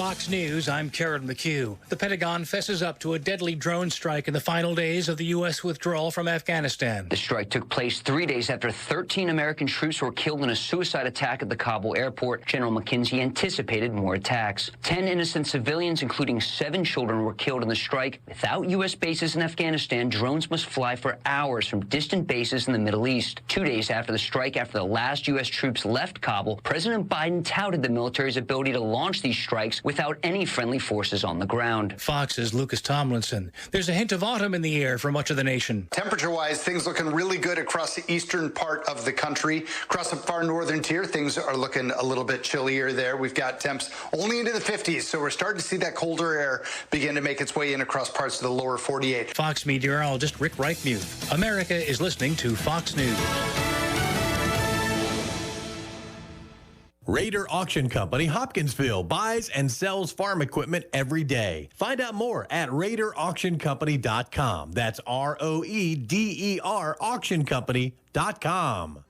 Fox News, I'm Karen McHugh. The Pentagon fesses up to a deadly drone strike in the final days of the U.S. withdrawal from Afghanistan. The strike took place 3 days after 13 American troops were killed in a suicide attack at the Kabul airport. General McKenzie anticipated more attacks. 10 innocent civilians, including 7 children, were killed in the strike. Without U.S. bases in Afghanistan, drones must fly for hours from distant bases in the Middle East. 2 days after the strike, after the last U.S. troops left Kabul, President Biden touted the military's ability to launch these strikes without any friendly forces on the ground. Fox's Lucas Tomlinson. There's a hint of autumn in the air for much of the nation. Temperature-wise, things looking really good across the eastern part of the country. Across the far northern tier, things are looking a little bit chillier there. We've got temps only into the 50s, so we're starting to see that colder air begin to make its way in across parts of the lower 48. Fox meteorologist Rick Reichmuth. America is listening to Fox News. Raider Auction Company, Hopkinsville, buys and sells farm equipment every day. Find out more at RaiderAuctionCompany.com. That's ROEDER AuctionCompany.com.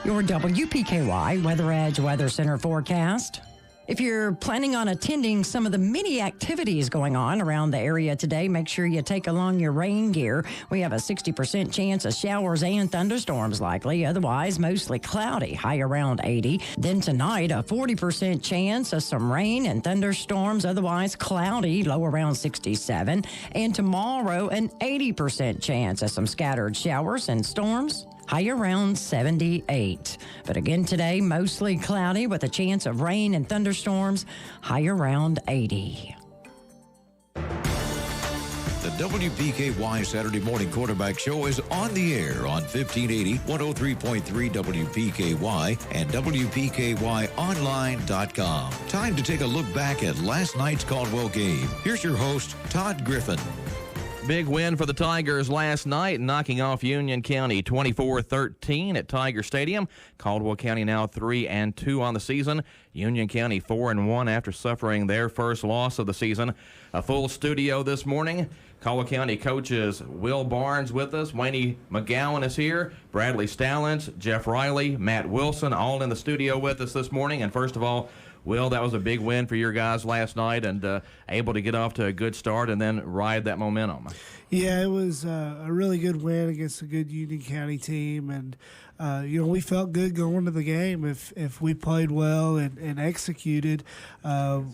Your WPKY Weather Edge Weather Center forecast. If you're planning on attending some of the many activities going on around the area today, make sure you take along your rain gear. We have a 60% chance of showers and thunderstorms likely. Otherwise, mostly cloudy, high around 80. Then tonight, a 40% chance of some rain and thunderstorms. Otherwise, cloudy, low around 67. And tomorrow, an 80% chance of some scattered showers and storms. High around 78. But again today, mostly cloudy with a chance of rain and thunderstorms, high around 80. The WPKY Saturday Morning Quarterback Show is on the air on 1580, 103.3 WPKY, and WPKYOnline.com. Time to take a look back at last night's Caldwell game. Here's your host, Todd Griffin. Big win for the Tigers last night, knocking off Union County 24-13 at Tiger Stadium. Caldwell County now 3-2 on the season. Union County 4-1 after suffering their first loss of the season. A full studio this morning. Caldwell County coaches Will Barnes with us. Wayne McGowan is here. Bradley Stallings, Jeff Riley, Matt Wilson, all in the studio with us this morning. And first of all, Will, that was a big win for your guys last night and able to get off to a good start and then ride that momentum. Yeah, it was a really good win against a good Union County team. And, we felt good going to the game. If we played well and executed,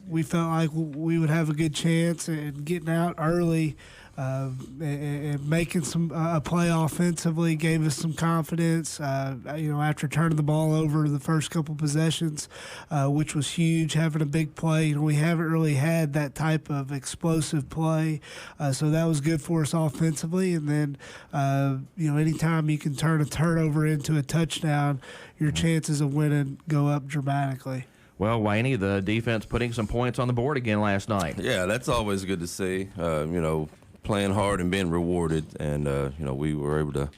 we felt like we would have a good chance and getting out early and making a play offensively gave us some confidence. After turning the ball over the first couple possessions, which was huge, having a big play. We haven't really had that type of explosive play, so that was good for us offensively. And then, anytime you can turn a turnover into a touchdown, your chances of winning go up dramatically. Well, Wayne, the defense putting some points on the board again last night. Yeah, that's always good to see. Playing hard and being rewarded, and we were able to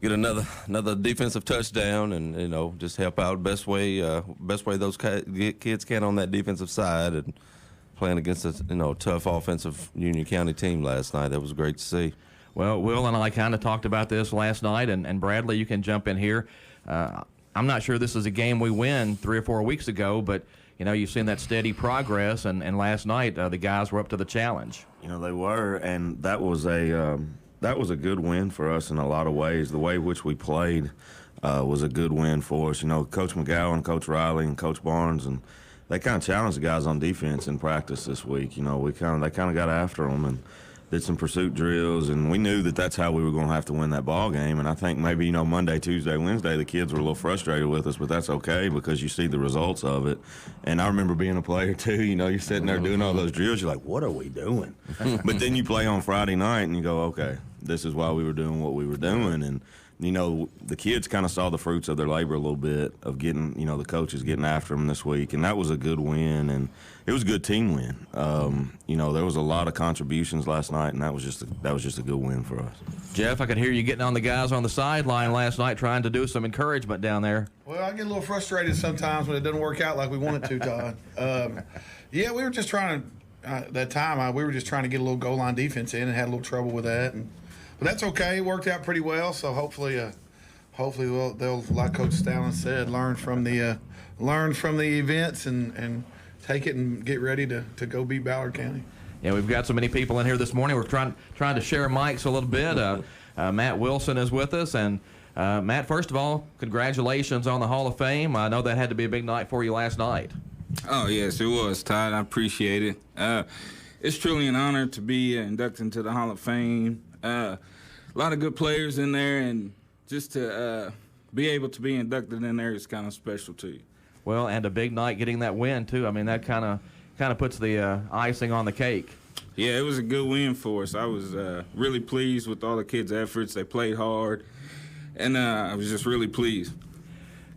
get another defensive touchdown, and just help out best way those kids can on that defensive side, and playing against a tough offensive Union County team last night. That was great to see. Well, Will and I kind of talked about this last night, and Bradley, you can jump in here. I'm not sure this is a game we win 3 or 4 weeks ago, but you've seen that steady progress, and last night the guys were up to the challenge. They were, and that was a good win for us in a lot of ways. The way in which we played was a good win for us. Coach McGowan, Coach Riley, and Coach Barnes, and they kind of challenged the guys on defense in practice this week. They kind of got after them and did some pursuit drills, and we knew that that's how we were going to have to win that ball game. And I think maybe, Monday, Tuesday, Wednesday, the kids were a little frustrated with us, but that's okay because you see the results of it. And I remember being a player, too. You're sitting there doing all those drills. You're like, what are we doing? But then you play on Friday night, and you go, okay, this is why we were doing what we were doing. And, the kids kind of saw the fruits of their labor a little bit of getting, the coaches getting after them this week. And that was a good win, and it was a good team win. There was a lot of contributions last night, and that was just a good win for us. Jeff, I could hear you getting on the guys on the sideline last night trying to do some encouragement down there. Well, I get a little frustrated sometimes when it doesn't work out like we want it to, Todd. We were just trying to, that time, we were just trying to get a little goal line defense in and had a little trouble with that. But that's okay. It worked out pretty well, so hopefully they'll, like Coach Stallings said, learn from the learn from the events and take it and get ready to go beat Ballard County. Yeah, we've got so many people in here this morning. We're trying to share mics a little bit. Matt Wilson is with us. And, Matt, first of all, congratulations on the Hall of Fame. I know that had to be a big night for you last night. Oh, yes, it was, Todd. I appreciate it. It's truly an honor to be inducted into the Hall of Fame. A lot of good players in there, and just to be able to be inducted in there is kind of special to you. Well, and a big night getting that win, too. I mean, that kind of puts the icing on the cake. Yeah, it was a good win for us. I was really pleased with all the kids' efforts. They played hard, and I was just really pleased.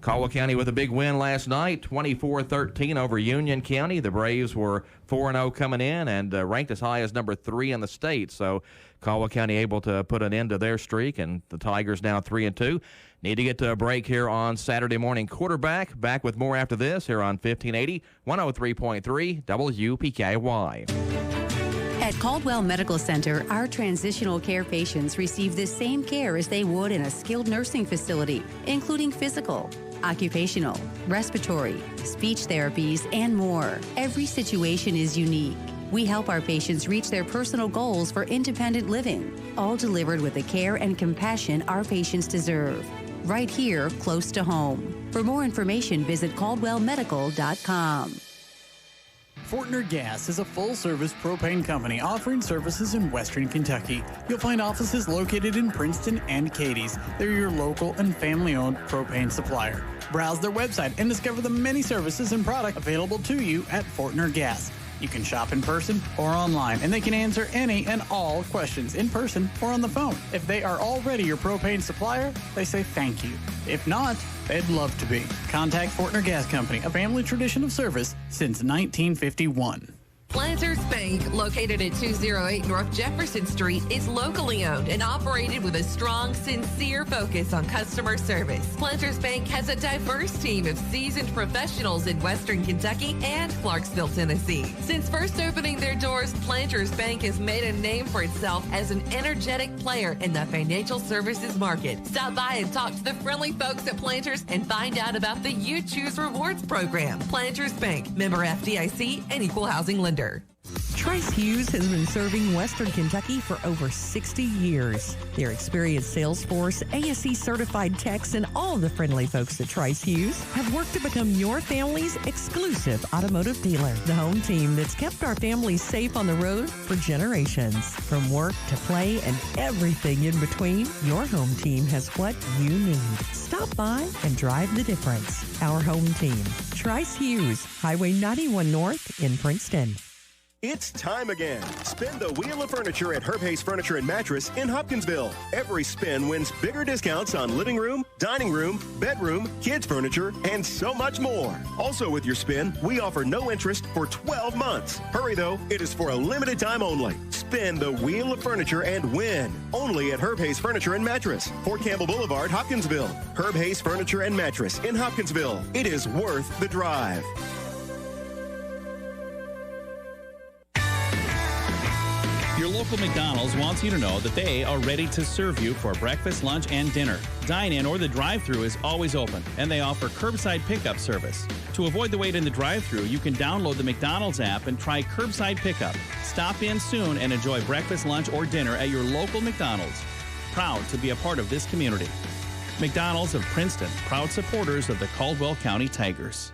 Caldwell County with a big win last night, 24-13 over Union County. The Braves were 4-0 coming in and ranked as high as number 3 in the state. So Caldwell County able to put an end to their streak, and the Tigers now 3-2. Need to get to a break here on Saturday Morning Quarterback. Back with more after this here on 1580, 103.3 WPKY. At Caldwell Medical Center, our transitional care patients receive the same care as they would in a skilled nursing facility, including physical, occupational, respiratory, speech therapies, and more. Every situation is unique. We help our patients reach their personal goals for independent living, all delivered with the care and compassion our patients deserve. Right here, close to home. For more information, visit caldwellmedical.com. Fortner Gas is a full-service propane company offering services in Western Kentucky. You'll find offices located in Princeton and Cadiz. They're your local and family-owned propane supplier. Browse their website and discover the many services and products available to you at Fortner Gas. You can shop in person or online, and they can answer any and all questions in person or on the phone. If they are already your propane supplier, they say thank you. If not, they'd love to be. Contact Fortner Gas Company, a family tradition of service since 1951. Planters Bank, located at 208 North Jefferson Street, is locally owned and operated with a strong, sincere focus on customer service. Planters Bank has a diverse team of seasoned professionals in Western Kentucky and Clarksville, Tennessee. Since first opening their doors, Planters Bank has made a name for itself as an energetic player in the financial services market. Stop by and talk to the friendly folks at Planters and find out about the You Choose Rewards program. Planters Bank, member FDIC and equal housing lender. Trice Hughes has been serving Western Kentucky for over 60 years. Their experienced sales force, ASE certified techs, and all the friendly folks at Trice Hughes have worked to become your family's exclusive automotive dealer. The home team that's kept our families safe on the road for generations. From work to play and everything in between, your home team has what you need. Stop by and drive the difference. Our home team, Trice Hughes, Highway 91 North in Princeton. It's time again. Spin the Wheel of Furniture at Herb Hayes Furniture and Mattress in Hopkinsville. Every spin wins bigger discounts on living room, dining room, bedroom, kids furniture, and so much more. Also with your spin, we offer no interest for 12 months. Hurry though, it is for a limited time only. Spin the Wheel of Furniture and win. Only at Herb Hayes Furniture and Mattress, Fort Campbell Boulevard, Hopkinsville. Herb Hayes Furniture and Mattress in Hopkinsville. It is worth the drive. Your local McDonald's wants you to know that they are ready to serve you for breakfast, lunch, and dinner. Dine-in or the drive-thru is always open, and they offer curbside pickup service. To avoid the wait in the drive-thru, you can download the McDonald's app and try curbside pickup. Stop in soon and enjoy breakfast, lunch, or dinner at your local McDonald's. Proud to be a part of this community. McDonald's of Princeton, proud supporters of the Caldwell County Tigers.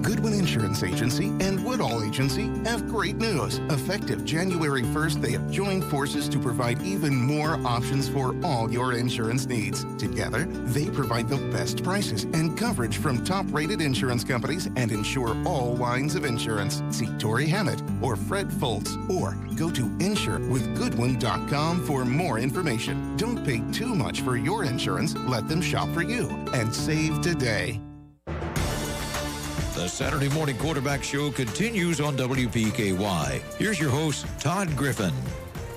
Goodwin Insurance Agency and Woodall Agency have great news. Effective January 1st, they have joined forces to provide even more options for all your insurance needs. Together, they provide the best prices and coverage from top-rated insurance companies and insure all lines of insurance. See Tori Hammett or Fred Foltz or go to insurewithgoodwin.com for more information. Don't pay too much for your insurance. Let them shop for you and save today. The Saturday Morning Quarterback Show continues on WPKY. Here's your host, Todd Griffin.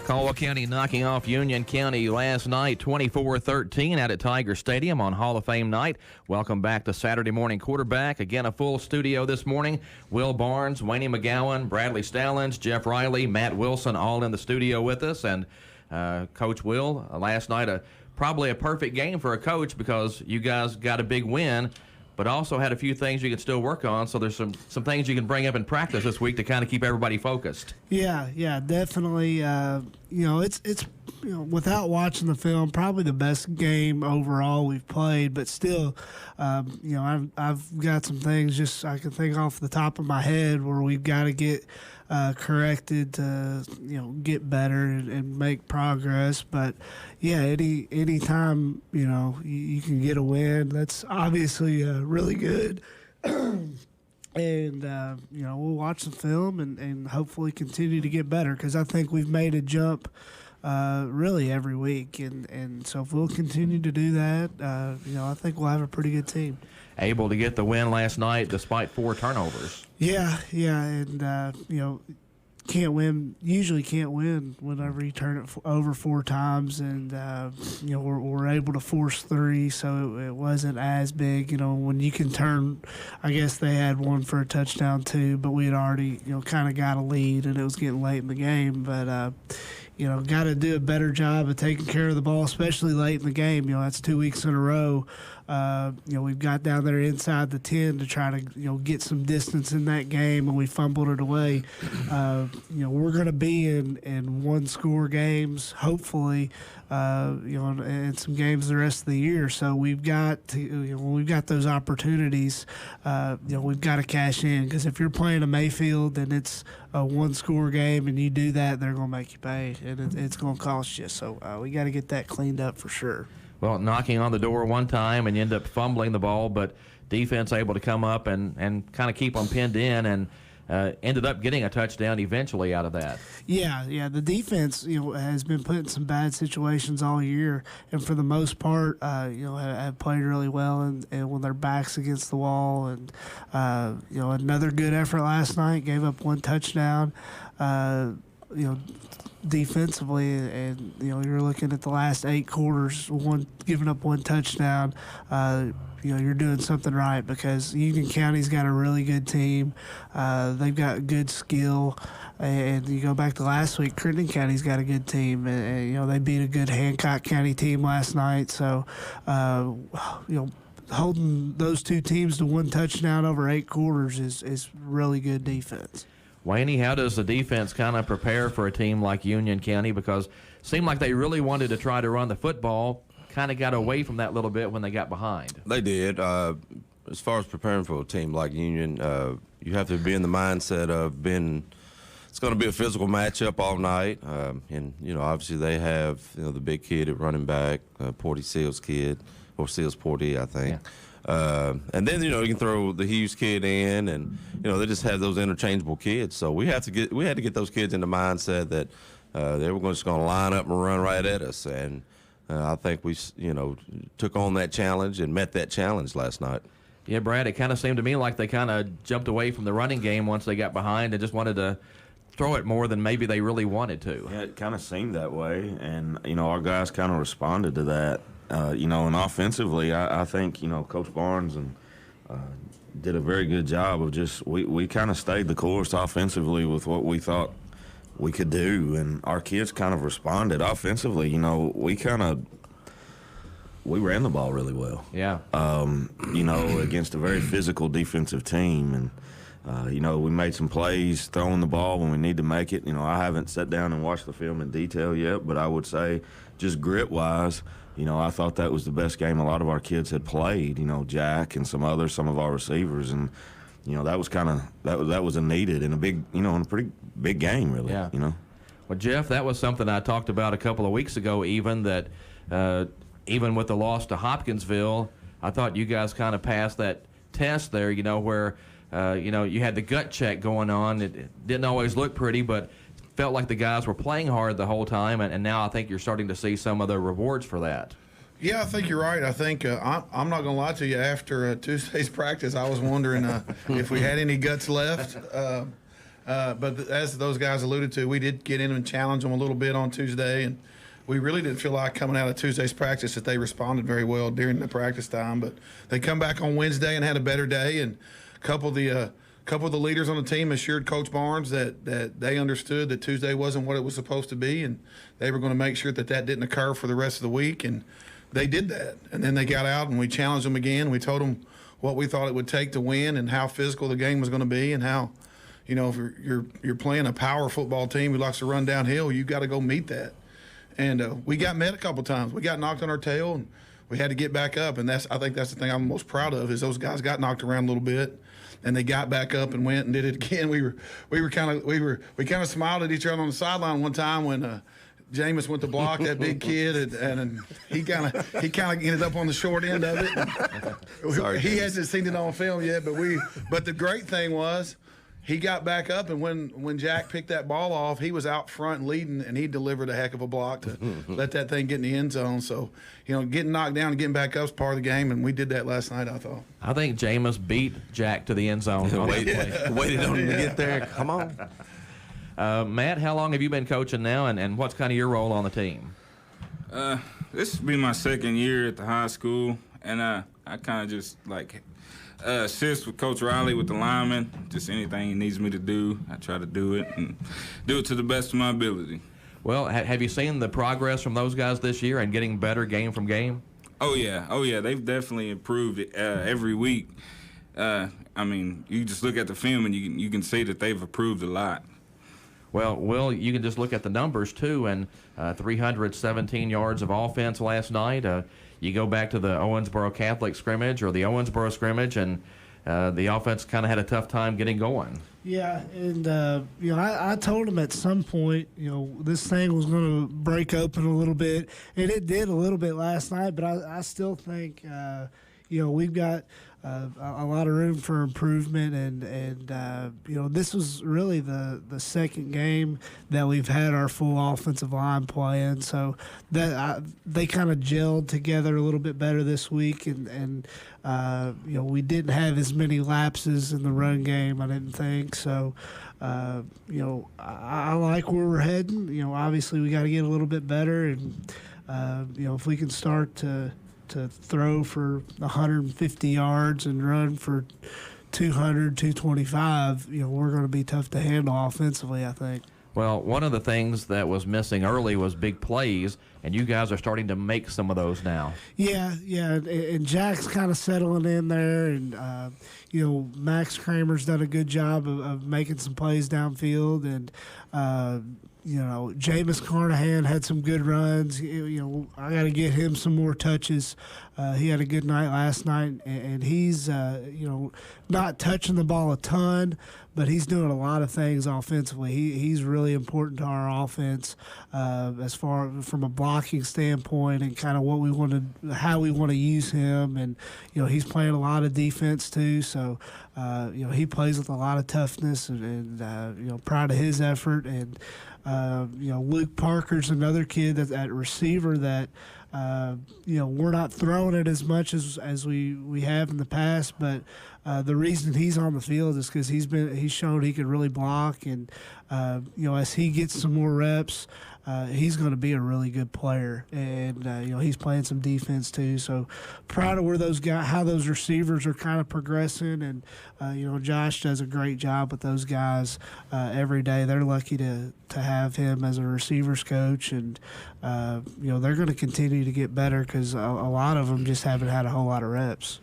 Caldwell County knocking off Union County last night, 24-13 out at Tiger Stadium on Hall of Fame night. Welcome back to Saturday Morning Quarterback. Again, a full studio this morning. Will Barnes, Wayne McGowan, Bradley Stallings, Jeff Riley, Matt Wilson, all in the studio with us. And Coach Will, last night, probably a perfect game for a coach because you guys got a big win. but also had a few things you can still work on. So there's some things you can bring up in practice this week to kind of keep everybody focused. Yeah, definitely. It's without watching the film, probably the best game overall we've played. But still, I've got some things just I can think off the top of my head where we've got to get corrected to get better and make progress. But yeah, any time you can get a win, that's obviously really good. And we'll watch the film and hopefully continue to get better, because I think we've made a jump really every week, and so if we'll continue to do that, I think we'll have a pretty good team. Able to get the win last night despite 4 turnovers. Yeah, and usually can't win whenever you turn it over 4 times, and we're able to force 3, so it wasn't as big. When you can turn, I guess they had 1 for a touchdown too, but we had already kind of got a lead, and it was getting late in the game. But got to do a better job of taking care of the ball, especially late in the game. That's 2 weeks in a row. We've got down there inside the 10 to try to get some distance in that game, and we fumbled it away. We're going to be in 1-score games, hopefully, and some games the rest of the year. So we've got to, when we've got those opportunities, we've got to cash in, because if you're playing a Mayfield and it's a 1-score game and you do that, they're going to make you pay, and it's going to cost you. So we got to get that cleaned up for sure. Well, knocking on the door one time and you end up fumbling the ball, but defense able to come up and kind of keep them pinned in, and ended up getting a touchdown eventually out of that. Yeah. The defense, has been put in some bad situations all year, and for the most part, have played really well, and when their backs against the wall, and another good effort last night. Gave up 1 touchdown. Defensively, and you're looking at the last 8 quarters, giving up 1 touchdown. You're doing something right, because Union County's got a really good team. They've got good skill, and you go back to last week, Crittenden County's got a good team, and they beat a good Hancock County team last night. So holding those 2 teams to 1 touchdown over 8 quarters is really good defense. Wayne, how does the defense kind of prepare for a team like Union County? Because it seemed like they really wanted to try to run the football, kind of got away from that a little bit when they got behind. They did. As far as preparing for a team like Union, you have to be in the mindset of it's going to be a physical matchup all night. And obviously they have the big kid at running back, Porty Seals kid, or Seals Porty, I think. Yeah. And then you can throw the Hughes kid in, and they just have those interchangeable kids. So we had to get those kids in the mindset that they were just going to line up and run right at us. And I think we took on that challenge and met that challenge last night. Yeah, Brad, it kind of seemed to me like they kind of jumped away from the running game once they got behind and just wanted to throw it more than maybe they really wanted to. Yeah, it kind of seemed that way, and our guys kind of responded to that. And offensively, I think, Coach Barnes did a very good job of we kind of stayed the course offensively with what we thought we could do, and our kids kind of responded offensively. We ran the ball really well. Yeah. Against a very physical defensive team, and we made some plays throwing the ball when we need to make it. I haven't sat down and watched the film in detail yet, but I would say just grit-wise, I thought that was the best game a lot of our kids had played. Jack and some of our receivers, and that was that was a needed and a big, in a pretty big game, really. Yeah. Well, Jeff, that was something I talked about a couple of weeks ago. Even with the loss to Hopkinsville, I thought you guys kind of passed that test there. Where you had the gut check going on. It didn't always look pretty, but felt like the guys were playing hard the whole time, and now I think you're starting to see some of the rewards for that. Yeah, I think you're right. I think I'm not going to lie to you. After Tuesday's practice, I was wondering if we had any guts left. But as those guys alluded to, we did get in and challenge them a little bit on Tuesday, and we really didn't feel like coming out of Tuesday's practice that they responded very well during the practice time. But they come back on Wednesday and had a better day, and a couple of the leaders on the team assured Coach Barnes that they understood that Tuesday wasn't what it was supposed to be, and they were going to make sure that didn't occur for the rest of the week, and they did that. And then they got out and we challenged them again. We told them what we thought it would take to win and how physical the game was going to be and how, you know, if you're playing a power football team who likes to run downhill, you got to go meet that. And we got met a couple times. We got knocked on our tail, and we had to get back up. And I think that's the thing I'm most proud of is those guys got knocked around a little bit, and they got back up and went and did it again. We kind of smiled at each other on the sideline one time when Jameis went to block that big kid, and he kind of ended up on the short end of it. Sorry, he Jameis. hasn't seen it on film yet, but the great thing was he got back up, and when Jack picked that ball off, he was out front leading, and he delivered a heck of a block to let that thing get in the end zone. So, you know, getting knocked down and getting back up is part of the game, and we did that last night, I thought. I think Jameis beat Jack to the end zone. Waited on him to get there. Come on. Matt, how long have you been coaching now, and what's kind of your role on the team? This will be my second year at the high school, and I kind of just like assist with Coach Riley with the linemen. Just anything he needs me to do, I try to do it and do it to the best of my ability. Well, have you seen the progress from those guys this year and getting better game from game? Oh yeah, they've definitely improved every week. I mean, you just look at the film and you can see that they've improved a lot. Well, Will, you can just look at the numbers, too, and 317 yards of offense last night. You go back to the Owensboro Catholic scrimmage or the Owensboro scrimmage, and the offense kind of had a tough time getting going. Yeah, and, you know, I told him at some point, you know, this thing was going to break open a little bit, and it did a little bit last night, but I still think, you know, we've got a lot of room for improvement, and you know, this was really the second game that we've had our full offensive line playing, so that they kind of gelled together a little bit better this week, and you know, we didn't have as many lapses in the run game, I didn't think, so you know, I like where we're heading. You know, obviously we got to get a little bit better, and you know, if we can start to throw for 150 yards and run for 200, 225, you know, we're going to be tough to handle offensively, I think. Well, one of the things that was missing early was big plays, and you guys are starting to make some of those now. Yeah, and Jack's kind of settling in there, and you know, Max Kramer's done a good job of making some plays downfield, and you know, Jameis Carnahan had some good runs. You know, I got to get him some more touches. He had a good night last night, and he's, you know, not touching the ball a ton, but he's doing a lot of things offensively. He's really important to our offense as far from a blocking standpoint and kind of what we want to, how we want to use him. And, you know, he's playing a lot of defense too. So, you know, he plays with a lot of toughness and you know, proud of his effort. And, you know, Luke Parker's another kid that's at receiver that, you know, we're not throwing it as much as we have in the past, but the reason he's on the field is because he's shown he can really block, and you know, as he gets some more reps, he's going to be a really good player, and you know, he's playing some defense too. So proud of where those guys, how those receivers are kind of progressing, and you know, Josh does a great job with those guys every day. They're lucky to have him as a receivers coach, and you know, they're going to continue to get better because a lot of them just haven't had a whole lot of reps.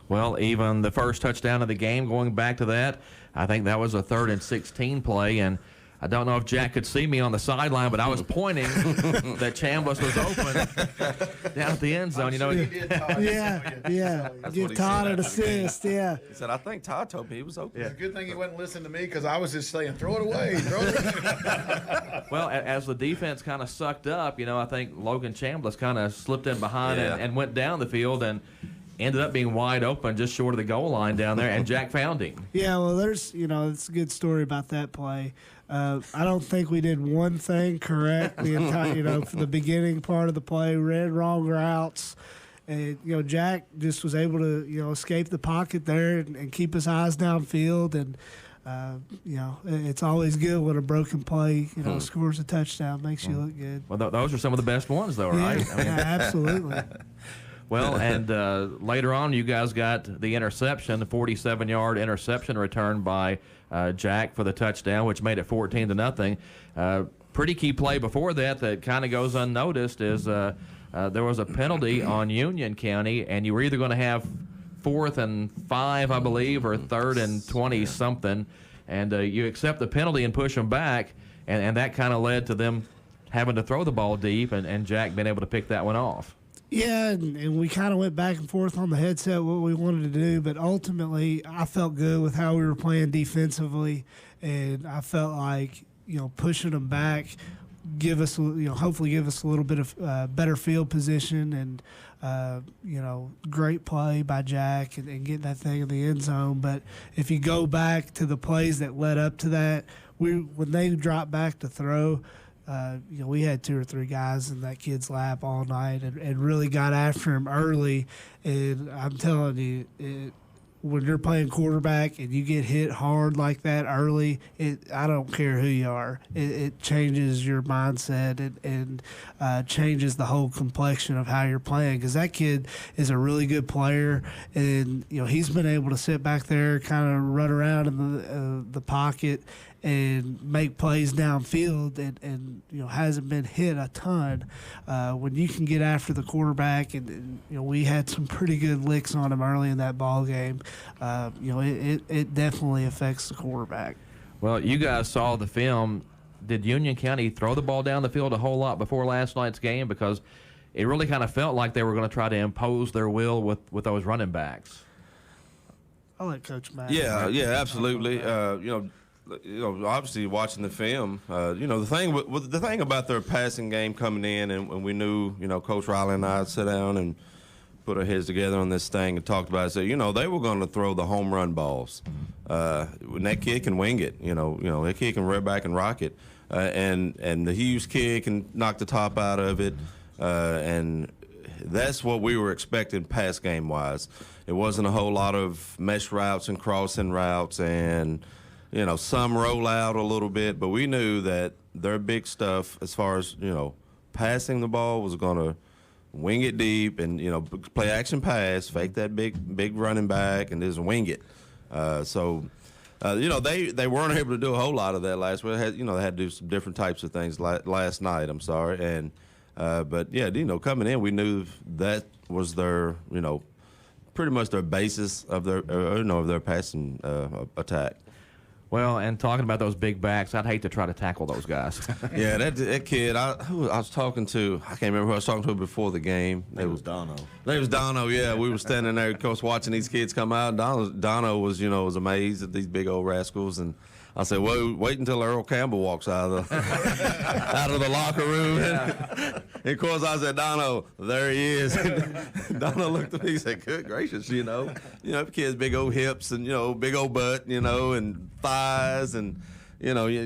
Well, even the first touchdown of the game, going back to that, I think that was a 3rd and 16 play, and I don't know if Jack could see me on the sideline, but I was pointing that Chambliss was open down at the end zone. You know, yeah. Give Todd an assist. Yeah. He said, I think Todd told me he was open. Yeah. It's a good thing he wasn't listening to me because I was just saying, throw it away. Throw it away. Well, as the defense kind of sucked up, you know, I think Logan Chambliss kind of slipped in behind and went down the field and ended up being wide open just short of the goal line down there, and Jack found him. Yeah, well, there's, you know, it's a good story about that play. I don't think we did one thing correct the entire, you know, for the beginning part of the play, read wrong routes. And, you know, Jack just was able to, you know, escape the pocket there and keep his eyes downfield. And, you know, it's always good when a broken play, you know, scores a touchdown, makes you look good. Well, those are some of the best ones, though, right? Yeah, I mean, absolutely. Well, and later on, you guys got the interception, the 47-yard interception return by Jack for the touchdown, which made it 14-0. Pretty key play before that kind of goes unnoticed is there was a penalty on Union County, and you were either going to have 4th and 5, I believe, or 3rd and 20-something, and you accept the penalty and push them back, and that kind of led to them having to throw the ball deep, and Jack being able to pick that one off. Yeah, and we kind of went back and forth on the headset what we wanted to do, but ultimately I felt good with how we were playing defensively, and I felt like, pushing them back hopefully give us a little bit of better field position, and great play by Jack and getting that thing in the end zone. But if you go back to the plays that led up to that, when they dropped back to throw, we had 2 or 3 guys in that kid's lap all night and really got after him early. And I'm telling you, when you're playing quarterback and you get hit hard like that early, I don't care who you are. It changes your mindset and changes the whole complexion of how you're playing, because that kid is a really good player, and he's been able to sit back there, kind of run around in the pocket and make plays downfield, and hasn't been hit a ton. When you can get after the quarterback, and we had some pretty good licks on him early in that ball game, it definitely affects the quarterback. Well, you guys saw the film. Did Union County throw the ball down the field a whole lot before last night's game? Because it really kind of felt like they were going to try to impose their will with those running backs. I'll let Coach Matt. Yeah, absolutely. Obviously watching the film, the thing about their passing game coming in, and we knew, Coach Riley and I sat down and put our heads together on this thing and talked about it. So, they were going to throw the home run balls. When that kid can wing it, that kid can rear back and rock it. And the Hughes kid can knock the top out of it. And that's what we were expecting pass game wise. It wasn't a whole lot of mesh routes and crossing routes and, some roll out a little bit, but we knew that their big stuff as far as, passing the ball was going to wing it deep and, play action pass, fake that big running back, and just wing it. They weren't able to do a whole lot of that last week. They had to do some different types of things last night, I'm sorry. And, coming in, we knew that was their, pretty much their basis of their passing attack. Well, and talking about those big backs, I'd hate to try to tackle those guys. Yeah, that kid, who I was talking to, I can't remember who I was talking to before the game. It was Dono. It was Dono, yeah. We were standing there, of course, watching these kids come out. Dono was, was amazed at these big old rascals. And I said, well, wait until Earl Campbell walks out of the locker room. Yeah. And of course, I said, Dono, there he is. Dono looked at me and said, good gracious, the kid's big old hips and, big old butt, and thighs and,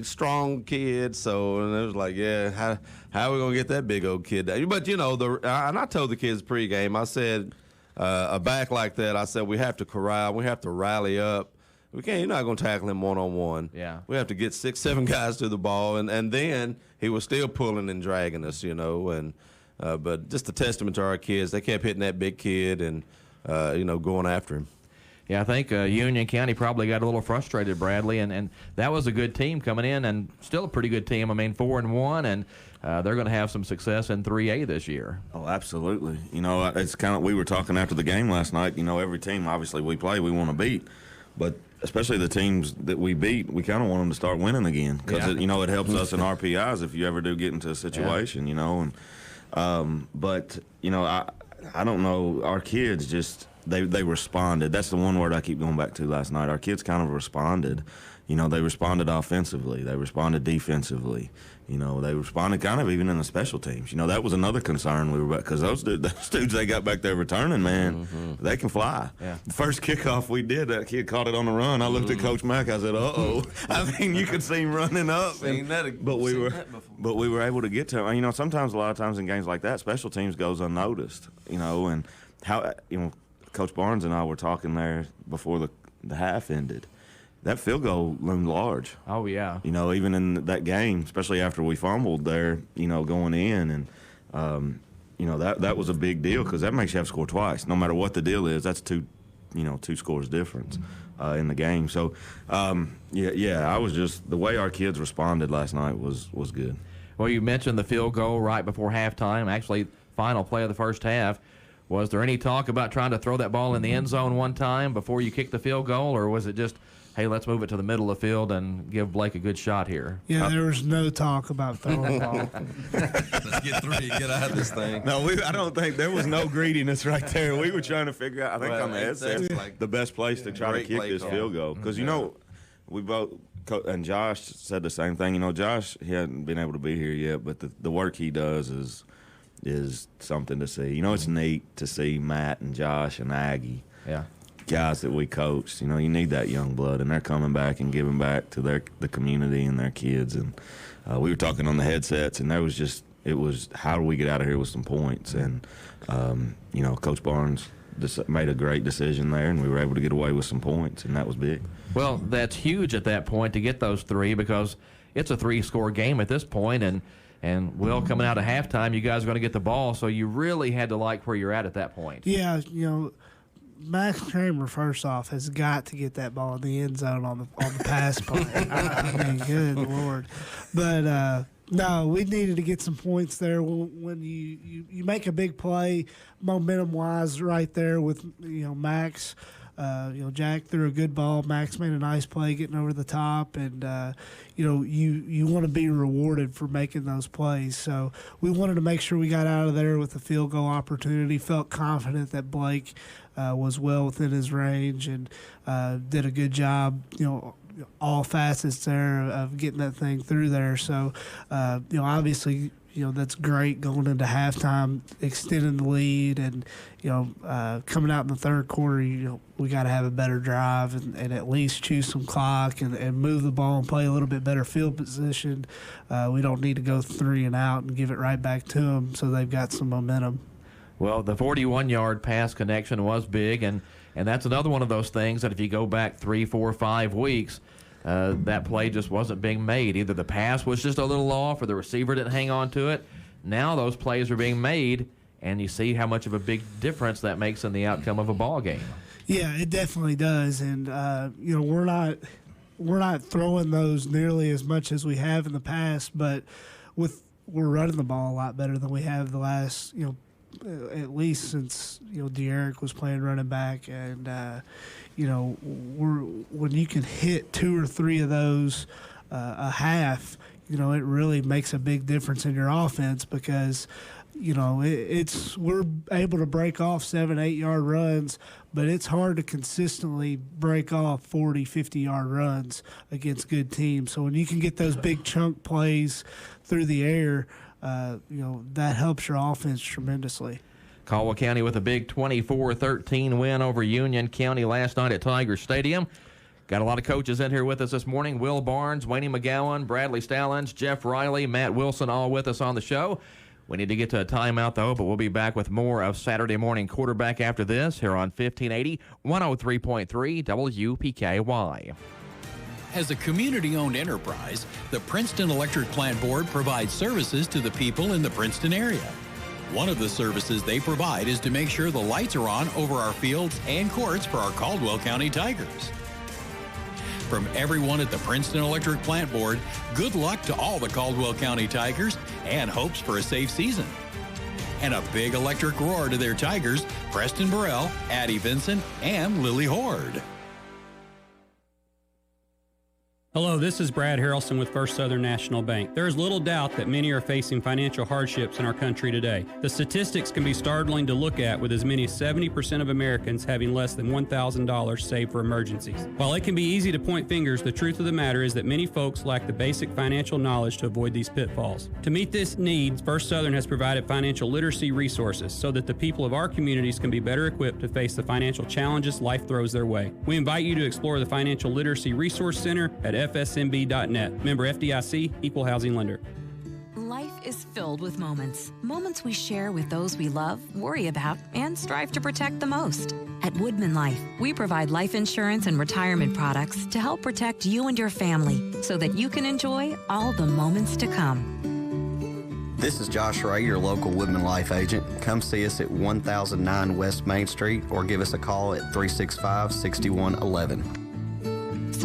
strong kid. So, and it was like, yeah, how are we going to get that big old kid down? But, and I told the kids pregame, I said, a back like that, I said, we have to corral, we have to rally up. You're not going to tackle him one-on-one. Yeah. We have to get 6, 7 guys to the ball, and then he was still pulling and dragging us, and but just a testament to our kids. They kept hitting that big kid and, going after him. Yeah, I think Union County probably got a little frustrated, Bradley, and that was a good team coming in, and still a pretty good team. I mean, 4-1, and they're going to have some success in 3A this year. Oh, absolutely. It's kind of, we were talking after the game last night. Every team, obviously, we play, we want to beat, but especially the teams that we beat, we kind of want them to start winning again because it helps us in RPIs if you ever do get into a situation, but I don't know, our kids just they responded. That's the one word I keep going back to last night. Our kids kind of responded. They responded offensively. They responded defensively. They responded kind of even in the special teams. That was another concern we were about because those dudes they got back there returning, man, they can fly. Yeah. The first kickoff we did, that kid caught it on the run. I looked at Coach Mack. I said, "Uh-oh." I mean, you could see him running up. But we were able to get to him. Sometimes, a lot of times in games like that, special teams goes unnoticed. And how Coach Barnes and I were talking there before the half ended. That field goal loomed large. Oh, yeah. Even in that game, especially after we fumbled there, going in. And, that was a big deal because that makes you have to score twice. No matter what the deal is, that's two scores difference in the game. So, I was just – the way our kids responded last night was good. Well, you mentioned the field goal right before halftime, actually final play of the first half. Was there any talk about trying to throw that ball in the end zone one time before you kicked the field goal, or was it just, hey, let's move it to the middle of the field and give Blake a good shot here? Yeah, there was no talk about throwing the ball. Let's get 3, get out of this thing. No, I don't think there was no greediness right there. We were trying to figure out, I think on the headset, like the best place to try to kick this field goal. Because, we both, and Josh said the same thing. Josh, he hadn't been able to be here yet, but the work he does is something to see. It's neat to see Matt and Josh and Aggie. Yeah. Guys that we coached, you need that young blood, and they're coming back and giving back to the community and their kids. And we were talking on the headsets, and it was how do we get out of here with some points? And Coach Barnes made a great decision there, and we were able to get away with some points, and that was big. Well, that's huge at that point to get those 3, because it's a 3-score game at this point, and Will, coming out of halftime, you guys are going to get the ball, so you really had to like where you're at that point. Yeah, Max Kramer, first off, has got to get that ball in the end zone on the pass play. I mean, good Lord. But, no, we needed to get some points there. When you make a big play, momentum-wise, right there with, Max. Jack threw a good ball. Max made a nice play getting over the top, and you want to be rewarded for making those plays. So we wanted to make sure we got out of there with a field goal opportunity. Felt confident that Blake was well within his range and did a good job. All facets there of getting that thing through there. So obviously, that's great going into halftime, extending the lead, and coming out in the third quarter, we got to have a better drive and at least choose some clock and move the ball and play a little bit better field position. We don't need to go 3 and out and give it right back to them, so they've got some momentum. Well, the 41-yard pass connection was big, and that's another one of those things that if you go back 3, 4, 5 weeks, that play just wasn't being made. Either the pass was just a little off or the receiver didn't hang on to it. Now those plays are being made, and you see how much of a big difference that makes in the outcome of a ball game. Yeah, it definitely does, and we're not throwing those nearly as much as we have in the past, but we're running the ball a lot better than we have the last at least since De'Eric was playing running back, and when you can hit 2 or 3 of those a half, it really makes a big difference in your offense, because we're able to break off 7-8 yard runs, but it's hard to consistently break off 40, 50 yard runs against good teams. So when you can get those big chunk plays through the air, that helps your offense tremendously. Caldwell County with a big 24-13 win over Union County last night at Tiger Stadium. Got a lot of coaches in here with us this morning. Will Barnes, Wayne McGowan, Bradley Stallings, Jeff Riley, Matt Wilson, all with us on the show. We need to get to a timeout, though, but we'll be back with more of Saturday Morning Quarterback after this here on 1580, 103.3 WPKY. As a community-owned enterprise, the Princeton Electric Plant Board provides services to the people in the Princeton area. One of the services they provide is to make sure the lights are on over our fields and courts for our Caldwell County Tigers. From everyone at the Princeton Electric Plant Board, good luck to all the Caldwell County Tigers and hopes for a safe season. And a big electric roar to their Tigers, Preston Burrell, Addie Vincent, and Lily Horde. Hello, this is Brad Harrelson with First Southern National Bank. There is little doubt that many are facing financial hardships in our country today. The statistics can be startling to look at, with as many as 70% of Americans having less than $1,000 saved for emergencies. While it can be easy to point fingers, the truth of the matter is that many folks lack the basic financial knowledge to avoid these pitfalls. To meet this need, First Southern has provided financial literacy resources so that the people of our communities can be better equipped to face the financial challenges life throws their way. We invite you to explore the Financial Literacy Resource Center at FSMB.net. Member FDIC, Equal Housing Lender. Life is filled with moments. Moments we share with those we love, worry about, and strive to protect the most. At Woodman Life, we provide life insurance and retirement products to help protect you and your family so that you can enjoy all the moments to come. This is Josh Ray, your local Woodman Life agent. Come see us at 1009 West Main Street or give us a call at 365-6111.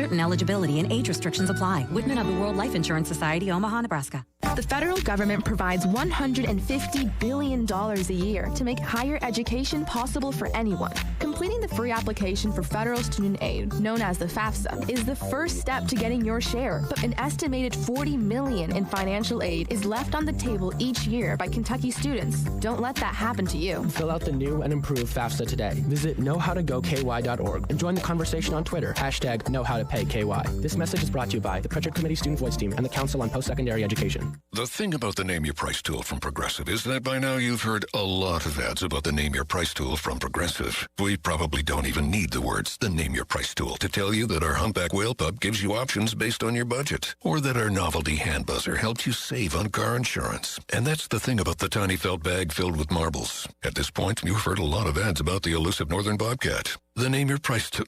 Certain eligibility and age restrictions apply. Whitman of the World Life Insurance Society, Omaha, Nebraska. The federal government provides $150 billion a year to make higher education possible for anyone. Completing the free application for federal student aid, known as the FAFSA, is the first step to getting your share. But an estimated $40 million in financial aid is left on the table each year by Kentucky students. Don't let that happen to you. Fill out the new and improved FAFSA today. Visit knowhowtogoky.org and join the conversation on Twitter, #KnowHowToPayKY. This message is brought to you by the Pritchard Committee Student Voice Team and the Council on Post-Secondary Education. The thing about the Name Your Price tool from Progressive is that by now you've heard a lot of ads about the Name Your Price tool from Progressive. We probably don't even need the words, the Name Your Price tool, to tell you that our Humpback Whale Pup gives you options based on your budget, or that our novelty hand buzzer helps you save on car insurance. And that's the thing about the tiny felt bag filled with marbles. At this point, you've heard a lot of ads about the elusive northern bobcat. The Name Your Price tool,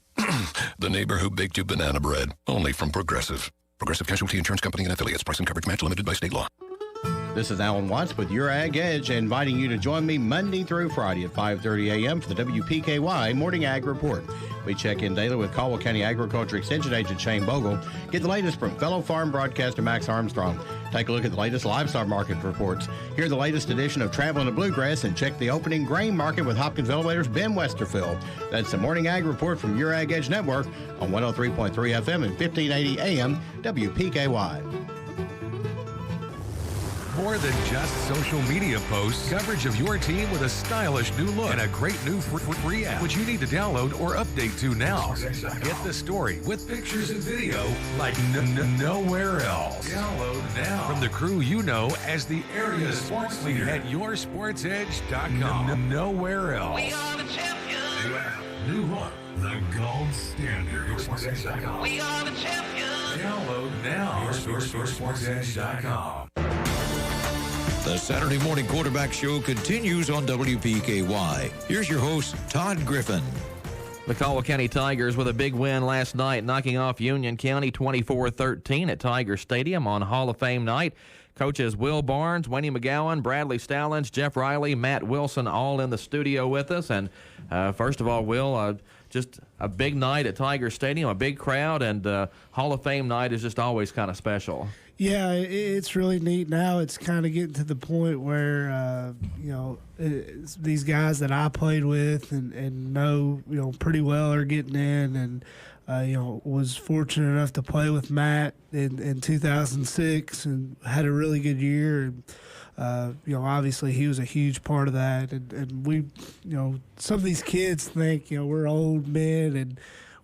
the neighbor who baked you banana bread, only from Progressive. Progressive Casualty Insurance Company and Affiliates. Price and coverage match limited by state law. This is Alan Watts with Your Ag Edge, inviting you to join me Monday through Friday at 5:30 a.m. for the WPKY Morning Ag Report. We check in daily with Caldwell County Agriculture Extension Agent Shane Bogle. Get the latest from fellow farm broadcaster Max Armstrong. Take a look at the latest livestock market reports. Hear the latest edition of Traveling to Bluegrass and check the opening grain market with Hopkins Elevator's Ben Westerfield. That's the Morning Ag Report from Your Ag Edge Network on 103.3 FM and 1580 AM WPKY. More than just social media posts, coverage of your team with a stylish new look and a great new free app, which you need to download or update to now. Get the story with pictures and video like nowhere else. Download now from the crew you know as the area sports leader at YourSportsEdge.com. Nowhere else. We are the champions. New app, new look, the gold standard. YourSportsEdge.com. We are the champions. Download now. YourSportsEdge.com. The Saturday Morning Quarterback Show continues on WPKY. Here's your host, Todd Griffin. The Caldwell County Tigers with a big win last night, knocking off Union County 24-13 at Tiger Stadium on Hall of Fame night. Coaches Will Barnes, Wayne McGowan, Bradley Stallings, Jeff Riley, Matt Wilson, all in the studio with us. And first of all, Will, just a big night at Tiger Stadium, a big crowd, and Hall of Fame night is just always kind of special. Yeah, it's really neat now. It's kind of getting to the point where, these guys that I played with and know, pretty well are getting in. And, was fortunate enough to play with Matt in 2006 and had a really good year. And, obviously he was a huge part of that. And we, some of these kids think, we're old men and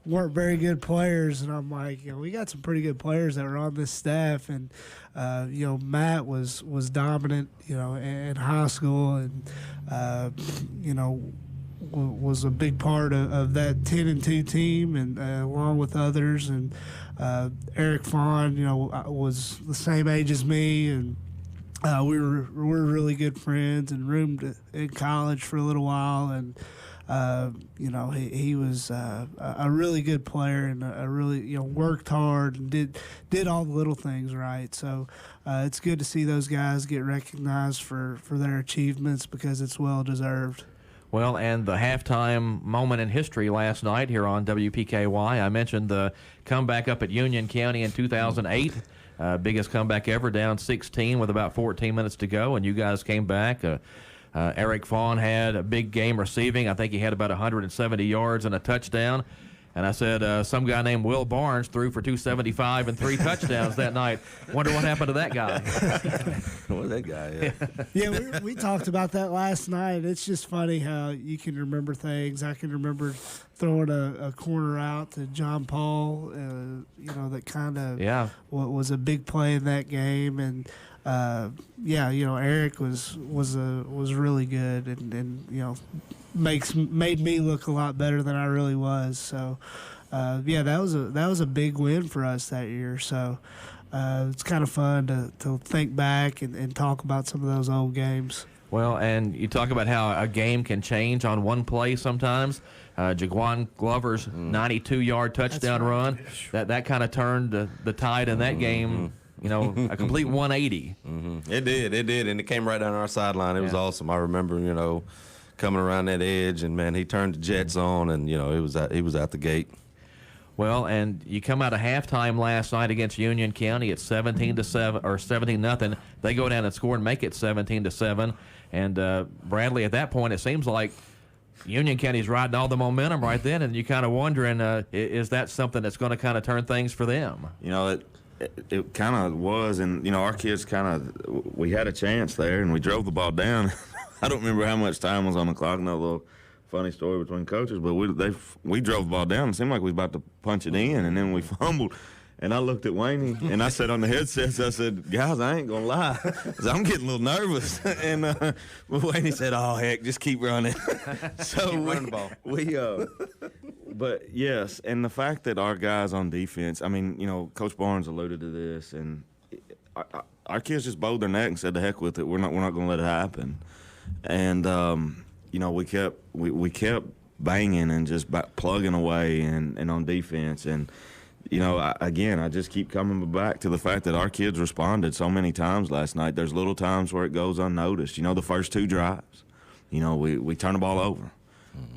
weren't very good players, and I'm like, we got some pretty good players that were on this staff, and Matt was dominant, in high school, and was a big part of that 10-2 team, and along with others, and Eric Fawn, was the same age as me, and we're really good friends, and roomed in college for a little while, and. He was a really good player and a really, worked hard and did all the little things right. So it's good to see those guys get recognized for their achievements because it's well deserved. Well, and the halftime moment in history last night here on WPKY, I mentioned the comeback up at Union County in 2008. Biggest comeback ever, down 16 with about 14 minutes to go, and you guys came back. Eric Fawn had a big game receiving. I think he had about 170 yards and a touchdown. And I said, some guy named Will Barnes threw for 275 and 3 touchdowns that night. Wonder what happened to that guy. What that guy? Yeah, we talked about that last night. It's just funny how you can remember things. I can remember throwing a corner out to John Paul, that kind of was a big play in that game. And Eric was really good and made me look a lot better than I really was. So that was a big win for us that year. So it's kind of fun to think back and talk about some of those old games. Well, and you talk about how a game can change on one play sometimes. Jaquan Glover's 92-yard touchdown run, that kind of turned the tide in that game. A complete 180. Mm-hmm. It did, and it came right down our sideline. It was awesome. I remember, coming around that edge, and man, he turned the jets on, and he was out the gate. Well, and you come out of halftime last night against Union County at 17-7 or 17-0. They go down and score and make it 17-7. And Bradley, at that point, it seems like Union County's riding all the momentum right then, and you kind of wondering, is that something that's going to kind of turn things for them? You know, it kind of was, and you know, our kids we had a chance there, and we drove the ball down. I don't remember how much time was on the clock. No little funny story between coaches, but we drove the ball down. It seemed like we was about to punch it in, and then we fumbled. And I looked at Wayne, and I said on the headsets, I said, guys, I ain't going to lie. I'm getting a little nervous. And Wayne said, oh, heck, just keep running. So keep running the ball. But, yes, and the fact that our guys on defense, I mean, you know, Coach Barnes alluded to this, and our kids just bowed their neck and said, the heck with it. We're not going to let it happen. And, you know, we kept banging and just plugging away and on defense. And, you know, I just keep coming back to the fact that our kids responded so many times last night. There's little times where it goes unnoticed. You know, the first 2 drives, you know, we turn the ball over.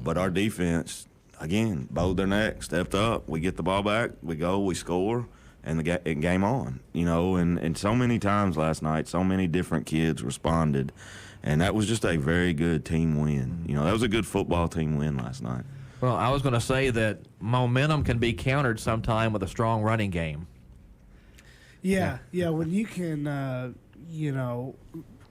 But our defense, again, bowed their neck, stepped up. We get the ball back, we go, we score, and the game on. You know, and so many times last night, so many different kids responded. And that was just a very good team win. You know, that was a good football team win last night. Well, I was going to say that momentum can be countered sometime with a strong running game. Yeah, when you can, you know,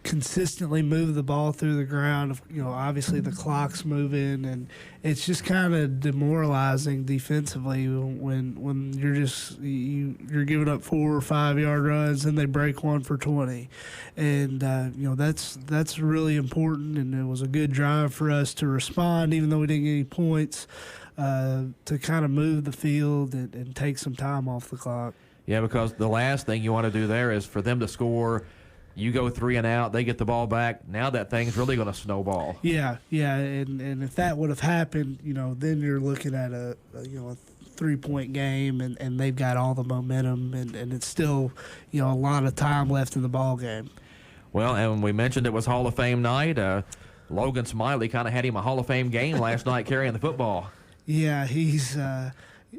consistently move the ball through the ground, you know, obviously the clock's moving, and it's just kind of demoralizing defensively when you're just you're giving up 4 or 5 yard runs and they break one for 20, and you know, that's really important, and it was a good drive for us to respond even though we didn't get any points, to kind of move the field and take some time off the clock. Yeah, because the last thing you want to do there is for them to score. You go 3 and out, they get the ball back. Now that thing's really going to snowball. Yeah, and if that would have happened, you know, then you're looking at a 3-point game, and they've got all the momentum, and it's still, you know, a lot of time left in the ball game. Well, and we mentioned it was Hall of Fame night. Logan Smiley kind of had him a Hall of Fame game last night carrying the football. Yeah, he's.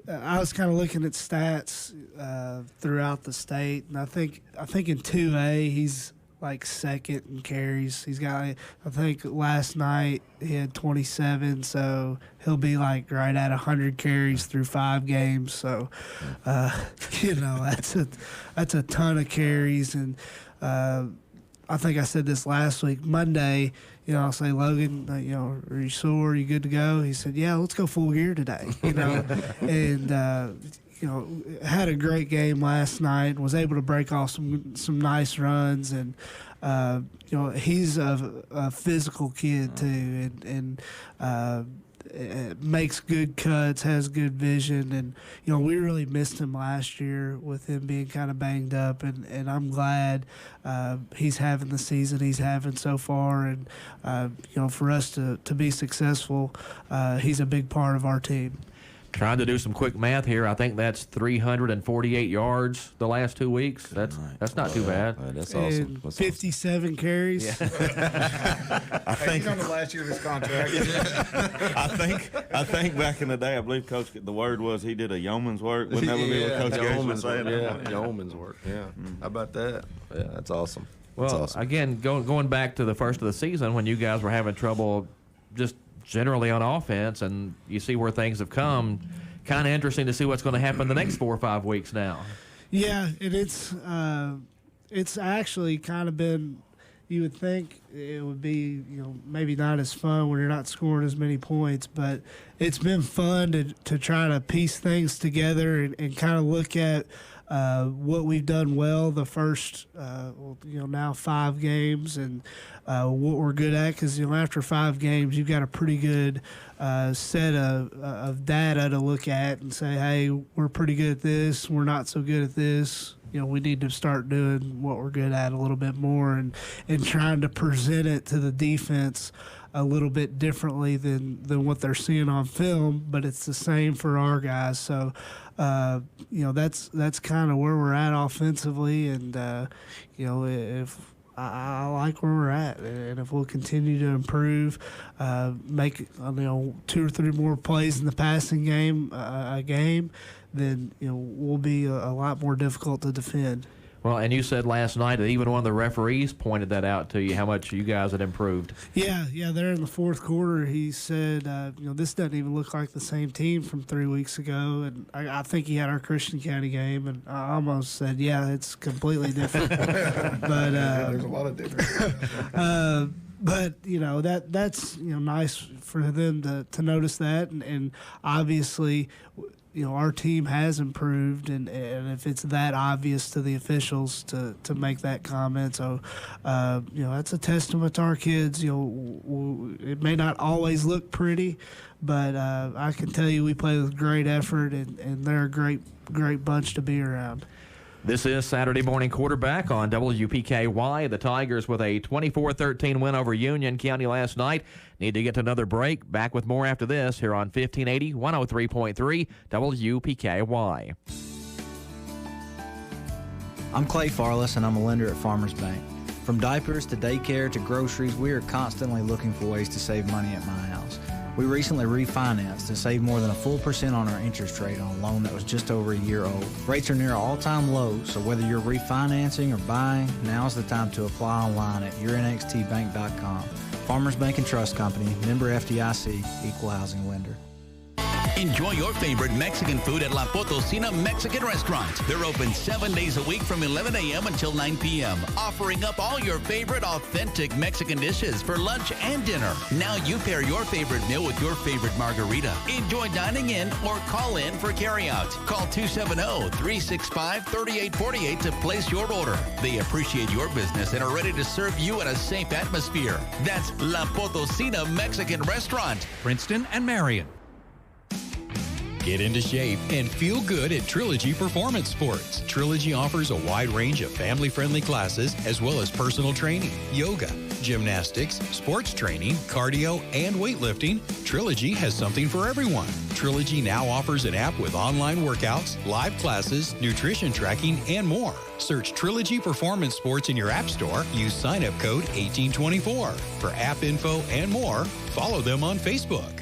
I was kind of looking at stats throughout the state, and I think in 2A he's like second in carries. He's got, I think last night he had 27, so he'll be like right at 100 carries through 5 games. So, you know, that's a ton of carries, and I think I said this last week, Monday. You know, I'll say, Logan, you know, are you sore? Are you good to go? He said, yeah, let's go full gear today. You know, and you know, had a great game last night. Was able to break off some nice runs, and you know, he's a physical kid too, and makes good cuts, has good vision, and you know, we really missed him last year with him being kind of banged up, and I'm glad he's having the season he's having so far, and you know, for us to be successful, he's a big part of our team. Trying to do some quick math here. I think that's 348 yards the last 2 weeks. That's not too bad. That's awesome. That's 57 carries. Yeah. I think he's on the last year of his contract. I think back in the day, I believe Coach, the word was he did a yeoman's work. Wouldn't that be what Coach Gage was saying? Yeah, yeoman's work. Yeah. How about that? Yeah, that's awesome. Well, awesome. Again, going back to the first of the season when you guys were having trouble just generally on offense, and you see where things have come, kind of interesting to see what's going to happen the next 4 or 5 weeks now. Yeah, and it's actually kind of been, you would think it would be, you know, maybe not as fun when you're not scoring as many points, but it's been fun to try to piece things together and kind of look at what we've done well the first, you know, now 5 games, and what we're good at, because, you know, after 5 games, you've got a pretty good set of data to look at and say, hey, we're pretty good at this, we're not so good at this. You know, we need to start doing what we're good at a little bit more, and trying to present it to the defense a little bit differently than what they're seeing on film, but it's the same for our guys. So, you know, that's kind of where we're at offensively, and you know, if I like where we're at, and if we'll continue to improve, make 2 or 3 more plays in the passing game a game, then we'll be a lot more difficult to defend. Well, and you said last night that even one of the referees pointed that out to you, how much you guys had improved. Yeah, there in the fourth quarter, he said, this doesn't even look like the same team from 3 weeks ago. And I think he had our Christian County game, and I almost said, yeah, it's completely different. But there's a lot of difference. But that's nice for them to notice that, and obviously, our team has improved, and if it's that obvious to the officials to make that comment, so that's a testament to our kids. It may not always look pretty, but I can tell you we play with great effort, and they're a great bunch to be around. This is Saturday Morning Quarterback on WPKY. The Tigers with a 24-13 win over Union County last night. Need to get to another break. Back with more after this here on 1580, 103.3 WPKY. I'm Clay Farless, and I'm a lender at Farmers Bank. From diapers to daycare to groceries, we are constantly looking for ways to save money at my house. We recently refinanced and saved more than a full % on our interest rate on a loan that was just over a year old. Rates are near all-time lows, so whether you're refinancing or buying, now's the time to apply online at yournxtbank.com. Farmers Bank and Trust Company, member FDIC, equal housing lender. Enjoy your favorite Mexican food at La Potosina Mexican Restaurant. They're open 7 days a week from 11 a.m. until 9 p.m., offering up all your favorite authentic Mexican dishes for lunch and dinner. Now you pair your favorite meal with your favorite margarita. Enjoy dining in or call in for carryout. Call 270-365-3848 to place your order. They appreciate your business and are ready to serve you in a safe atmosphere. That's La Potosina Mexican Restaurant, Princeton and Marion. Get into shape and feel good at Trilogy Performance Sports. Trilogy offers a wide range of family-friendly classes as well as personal training, yoga, gymnastics, sports training, cardio, and weightlifting. Trilogy has something for everyone. Trilogy now offers an app with online workouts, live classes, nutrition tracking, and more. Search Trilogy Performance Sports in your app store. Use sign-up code 1824. For app info and more, follow them on Facebook.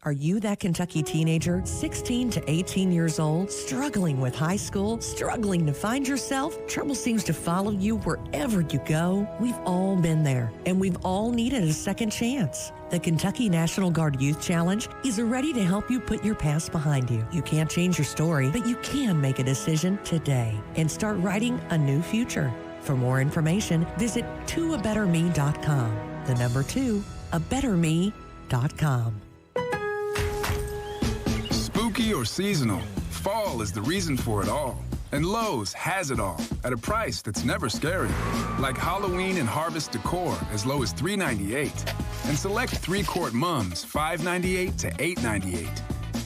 Are you that Kentucky teenager, 16 to 18 years old, struggling with high school, struggling to find yourself? Trouble seems to follow you wherever you go. We've all been there, and we've all needed a second chance. The Kentucky National Guard Youth Challenge is ready to help you put your past behind you. You can't change your story, but you can make a decision today and start writing a new future. For more information, visit toabetterme.com. The number 2, abetterme.com. Spooky or seasonal, fall is the reason for it all. And Lowe's has it all at a price that's never scary. Like Halloween and harvest decor as low as $3.98. And select 3-quart mums, $5.98 to $8.98.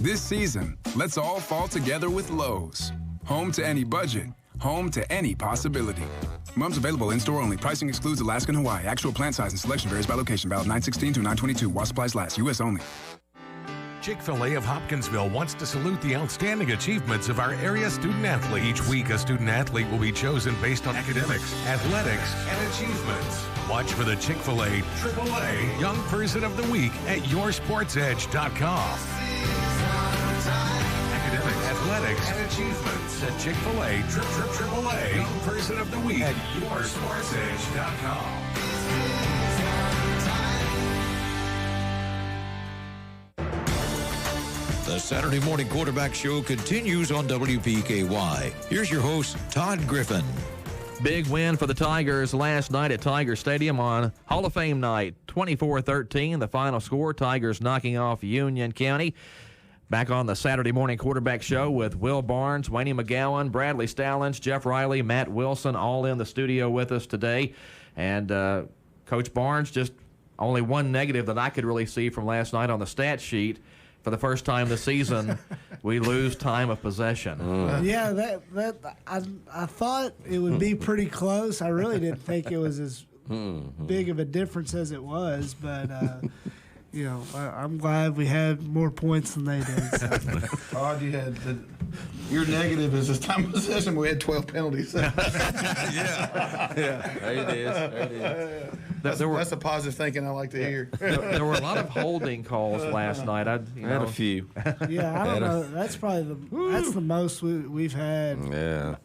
This season, let's all fall together with Lowe's. Home to any budget, home to any possibility. Mums available in-store only. Pricing excludes Alaska and Hawaii. Actual plant size and selection varies by location. Valid 9/16 to 9/22. While supplies last. U.S. only. Chick-fil-A of Hopkinsville wants to salute the outstanding achievements of our area student-athlete. Each week, a student-athlete will be chosen based on academics, athletics, and achievements. Watch for the Chick-fil-A AAA Young Person of the Week at yoursportsedge.com. Academics, athletics, and achievements at Chick-fil-A AAA Young Person of the Week at yoursportsedge.com. The Saturday Morning Quarterback Show continues on WPKY. Here's your host, Todd Griffin. Big win for the Tigers last night at Tiger Stadium on Hall of Fame night. 24-13, the final score. Tigers knocking off Union County. Back on the Saturday Morning Quarterback Show with Will Barnes, Wayne McGowan, Bradley Stallings, Jeff Riley, Matt Wilson, all in the studio with us today. And Coach Barnes, just only one negative that I could really see from last night on the stat sheet. For the first time this season, we lose time of possession. Yeah, I thought it would be pretty close. I really didn't think it was as big of a difference as it was, but I'm glad we had more points than they did. So. Todd, you had Your negative is this time of possession we had 12 penalties. Yeah. There it is. That's the positive thinking I like to hear. There were a lot of holding calls last night. I had a few. Yeah, I don't know. That's probably that's the most we've had. Yeah.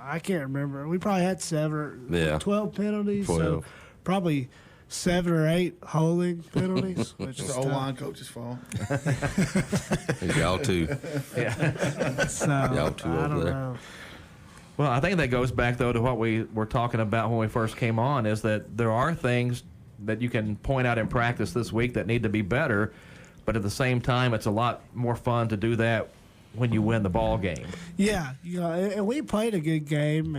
I can't remember. We probably had 12 penalties. 12. So probably 7 or 8 holding penalties. Which It's is the O-line tough. coach's fault. Y'all too. Yeah. So, Y'all two I over don't there. know. Well, I think that goes back, though, to what we were talking about when we first came on, is that there are things that you can point out in practice this week that need to be better, but at the same time, it's a lot more fun to do that when you win the ball game. Yeah, and we played a good game,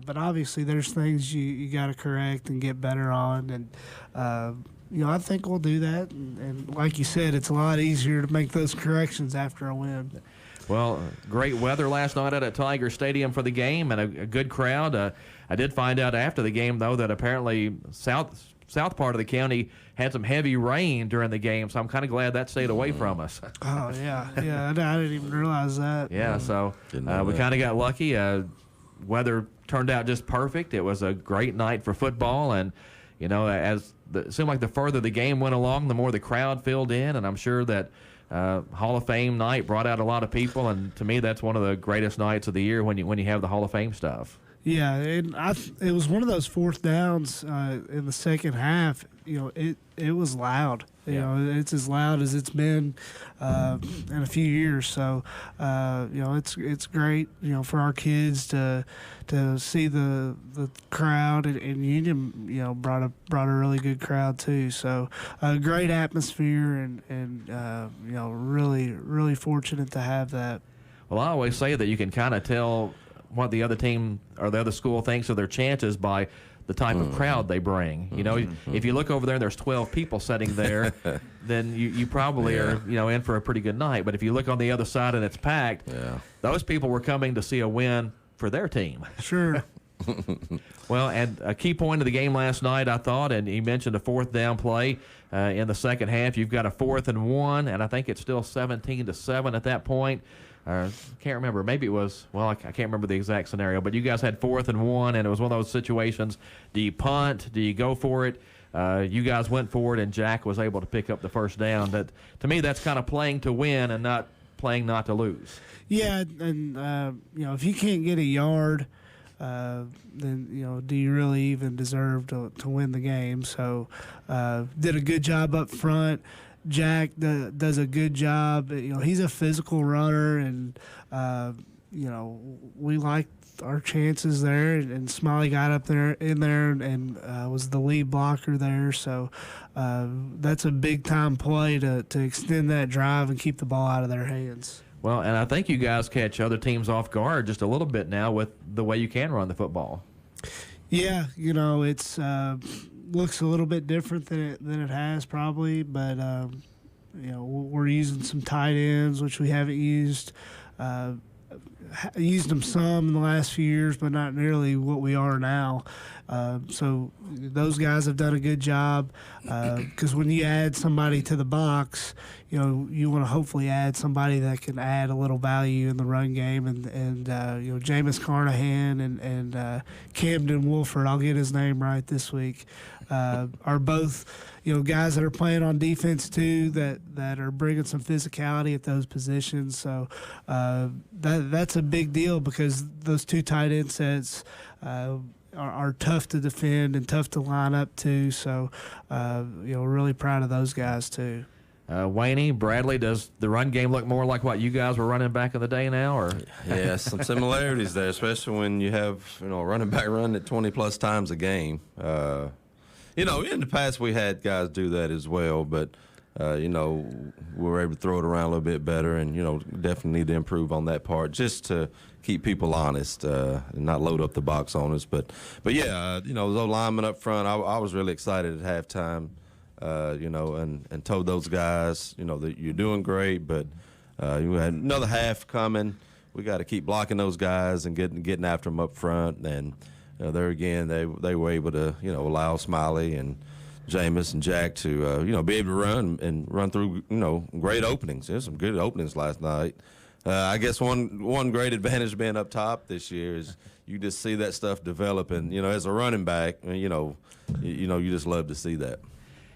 but obviously there's things you got to correct and get better on, and I think we'll do that. And like you said, it's a lot easier to make those corrections after a win. Well, great weather last night at Tiger Stadium for the game, and a good crowd. I did find out after the game, though, that apparently south part of the county had some heavy rain during the game, so I'm kind of glad that stayed away from us. Oh, yeah. I didn't even realize that. Yeah, so we kind of got lucky. Weather turned out just perfect. It was a great night for football, and, it seemed like the further the game went along, the more the crowd filled in, and I'm sure that Hall of Fame night brought out a lot of people, and to me, that's one of the greatest nights of the year when you have the Hall of Fame stuff. Yeah, and it was one of those fourth downs in the second half. It was loud. It's as loud as it's been in a few years. So, it's great. For our kids to see the crowd, and Union, brought a really good crowd too. So, great atmosphere, and really, really fortunate to have that. Well, I always say that you can kind of tell what the other team or the other school thinks of their chances by the type of crowd they bring. If you look over there and there's 12 people sitting there, then you probably are in for a pretty good night. But if you look on the other side and it's packed, those people were coming to see a win for their team. Sure. Well, and a key point of the game last night, I thought, and you mentioned a fourth down play in the second half. You've got a 4th and 1, and I think it's still 17-7 at that point. Can't remember. Maybe it was, I can't remember the exact scenario, but you guys had 4th and 1, and it was one of those situations. Do you punt? Do you go for it? You guys went for it, and Jack was able to pick up the first down. That, to me, that's kind of playing to win and not playing not to lose. Yeah, and, if you can't get a yard, then, do you really even deserve to win the game? So, did a good job up front. Jack does a good job. He's a physical runner, and we liked our chances there. And Smiley got up in there, and was the lead blocker there. So that's a big time play to extend that drive and keep the ball out of their hands. Well, and I think you guys catch other teams off guard just a little bit now with the way you can run the football. Yeah, it's looks a little bit different than it has probably, but we're using some tight ends, which we haven't used. Used them some in the last few years, but not nearly what we are now. So those guys have done a good job, because when you add somebody to the box, you want to hopefully add somebody that can add a little value in the run game. And Jameis Carnahan and Camden Wolford, I'll get his name right this week, are both guys that are playing on defense too, that are bringing some physicality at those positions. So that's a big deal, because those two tight end sets are tough to defend and tough to line up to. So really proud of those guys too. Wayne, Bradley, does the run game look more like what you guys were running back in the day now, or? Yeah, some similarities there, especially when you have a running back running it 20+ times a game. In the past we had guys do that as well, but we were able to throw it around a little bit better, and definitely need to improve on that part just to keep people honest and not load up the box on us. But yeah, those linemen up front, I was really excited at halftime. And told those guys, that you're doing great, but you had another half coming. We got to keep blocking those guys and getting after them up front. And there again, they were able to allow Smiley and Jameis and Jack to be able to run through great openings. There's some good openings last night. I guess one great advantage being up top this year is you just see that stuff develop, and as a running back, you just love to see that.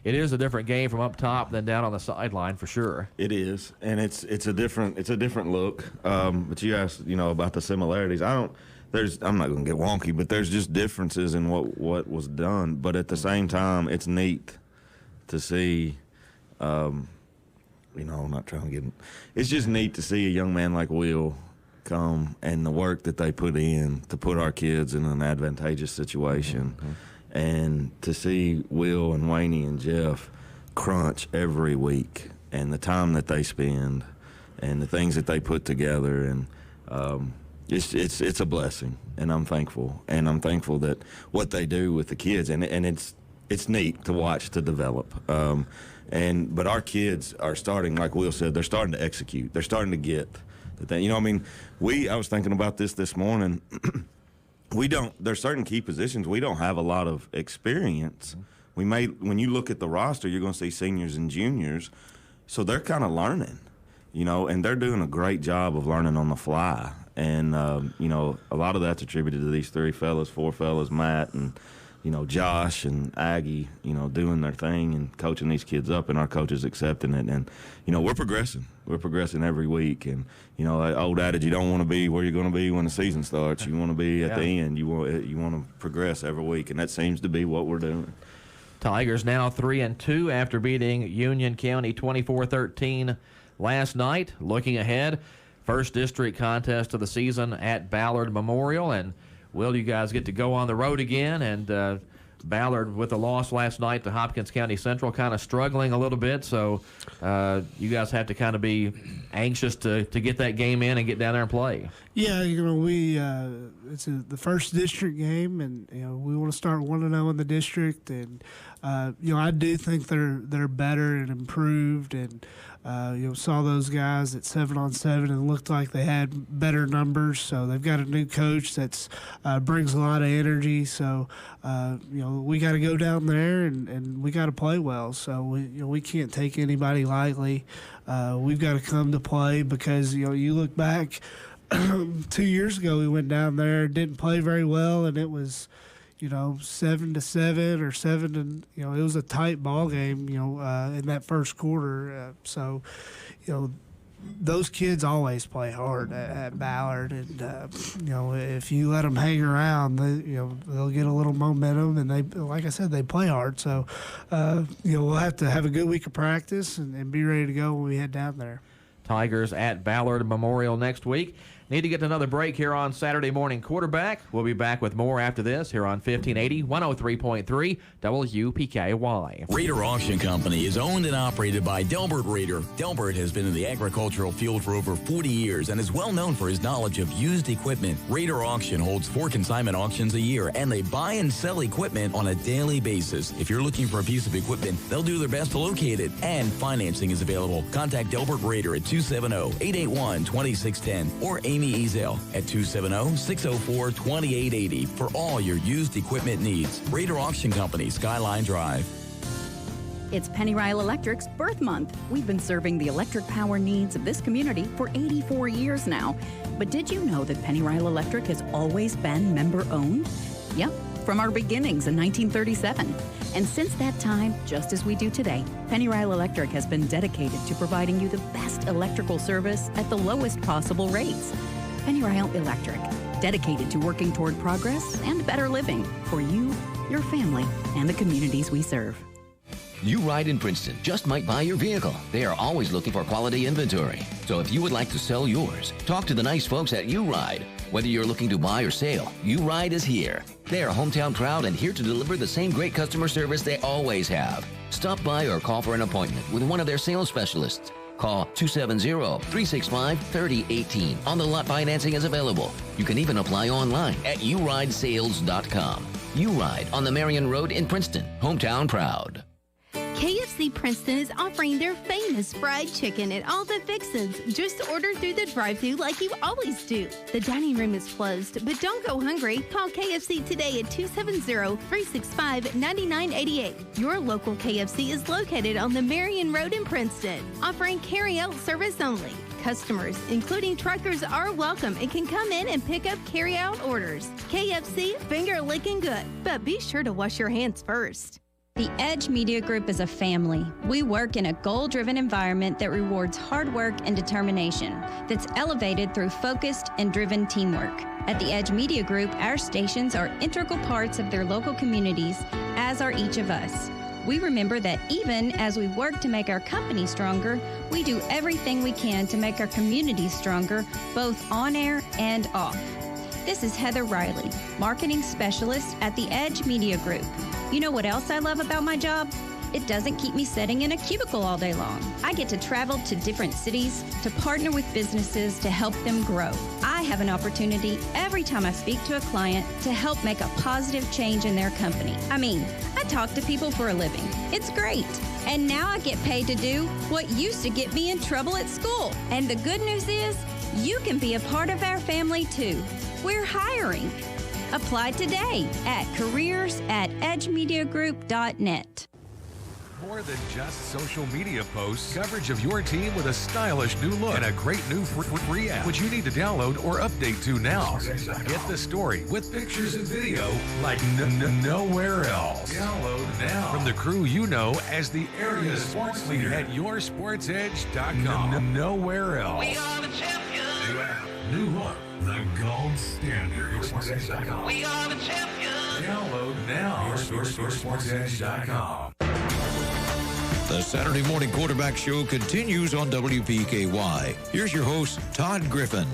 It is a different game from up top than down on the sideline for sure. It is, and it's a different look. But you asked about the similarities. I'm not going to get wonky, but there's just differences in what was done. But at the same time, it's neat to see. I'm not trying to get. It's just neat to see a young man like Will come and the work that they put in to put our kids in an advantageous situation, and to see Will and Wayne and Jeff crunch every week, and the time that they spend, and the things that they put together, and it's a blessing, and I'm thankful, that what they do with the kids, and it's neat to watch to develop. But our kids are starting, like Will said, they're starting to execute. They're starting to get the thing. I was thinking about this morning. There's certain key positions we don't have a lot of experience. When you look at the roster, you're going to see seniors and juniors, so they're kind of learning, and they're doing a great job of learning on the fly. And, a lot of that's attributed to these four fellas, Matt and, Josh and Aggie, doing their thing and coaching these kids up, and our coaches accepting it. And, we're progressing. We're progressing every week. And, that old adage, you don't want to be where you're going to be when the season starts. You want to be at the end. You want to progress every week, and that seems to be what we're doing. Tigers now 3-2 after beating Union County 24-13 last night. Looking ahead, first district contest of the season at Ballard Memorial, and will you guys get to go on the road again? And Ballard, with a loss last night to Hopkins County Central, kind of struggling a little bit, so you guys have to kind of be anxious to get that game in and get down there and play. Yeah, it's the first district game, and we want to start 1-0 in the district, and I do think they're better and improved, and saw those guys at 7-on-7 and looked like they had better numbers. So they've got a new coach that's brings a lot of energy. So we got to go down there and we got to play well. So we can't take anybody lightly. We've got to come to play because you look back 2 years ago, we went down there, didn't play very well, and it was 7-7 or 7 to, it was a tight ball game, in that first quarter. So those kids always play hard at Ballard, and if you let them hang around, they'll get a little momentum, and like I said, they play hard. So we'll have to have a good week of practice and be ready to go when we head down there. Tigers at Ballard Memorial next week. Need to get another break here on Saturday Morning Quarterback. We'll be back with more after this here on 1580, 103.3 WPKY. Raider Auction Company is owned and operated by Delbert Raider. Delbert has been in the agricultural field for over 40 years and is well known for his knowledge of used equipment. Raider Auction holds 4 consignment auctions a year, and they buy and sell equipment on a daily basis. If you're looking for a piece of equipment, they'll do their best to locate it, and financing is available. Contact Delbert Raider at 270-881-2610 or Amy Ezel at 270-604-2880 for all your used equipment needs. Raider Auction Company, Skyline Drive. It's Pennyrile Electric's birth month. We've been serving the electric power needs of this community for 84 years now. But did you know that Pennyrile Electric has always been member-owned? Yep, from our beginnings in 1937. And since that time, just as we do today, Pennyrile Electric has been dedicated to providing you the best electrical service at the lowest possible rates. Pennyrile Electric, dedicated to working toward progress and better living for you, your family, and the communities we serve. You Ride in Princeton just might buy your vehicle. They are always looking for quality inventory. So if you would like to sell yours, talk to the nice folks at You Ride. Whether you're looking to buy or sell, You Ride is here. They are hometown proud and here to deliver the same great customer service they always have. Stop by or call for an appointment with one of their sales specialists. Call 270-365-3018. On-the-lot financing is available. You can even apply online at yourideSales.com. You Ride on the Marion Road in Princeton, hometown proud. KFC Princeton is offering their famous fried chicken at all the fixins. Just order through the drive-thru like you always do. The dining room is closed, but don't go hungry. Call KFC today at 270-365-9988. Your local KFC is located on the Marion Road in Princeton, offering carry-out service only. customers, including truckers, are welcome and can come in and pick up carry-out orders. KFC, finger licking good, but be sure to wash your hands first. The Edge Media Group is a family. We work in a goal-driven environment that rewards hard work and determination, that's elevated through focused and driven teamwork. At the Edge Media Group, our stations are integral parts of their local communities, as are each of us. We remember that even as we work to make our company stronger, we do everything we can to make our communities stronger, both on air and off. This is Heather Riley, Marketing Specialist at the Edge Media Group. You know what else I love about my job? It doesn't keep me sitting in a cubicle all day long. I get to travel to different cities to partner with businesses to help them grow. I have an opportunity every time I speak to a client to help make a positive change in their company. I talk to people for a living. It's great. And now I get paid to do what used to get me in trouble at school. And the good news is, you can be a part of our family too. We're hiring. Apply today at careers@edgemediagroup.net. More than just social media posts, coverage of your team with a stylish new look and a great new free app, which you need to download or update to now. Get the story with pictures and video like nowhere else. Download now from the crew you know as the area sports leader at yoursportsedge.com. Nowhere else. We are the champions. New app, new look, the gold standard. Yoursportsedge.com. We are the champions. Download now. Yoursportsedge.com. The Saturday Morning Quarterback Show continues on WPKY. Here's your host, Todd Griffin.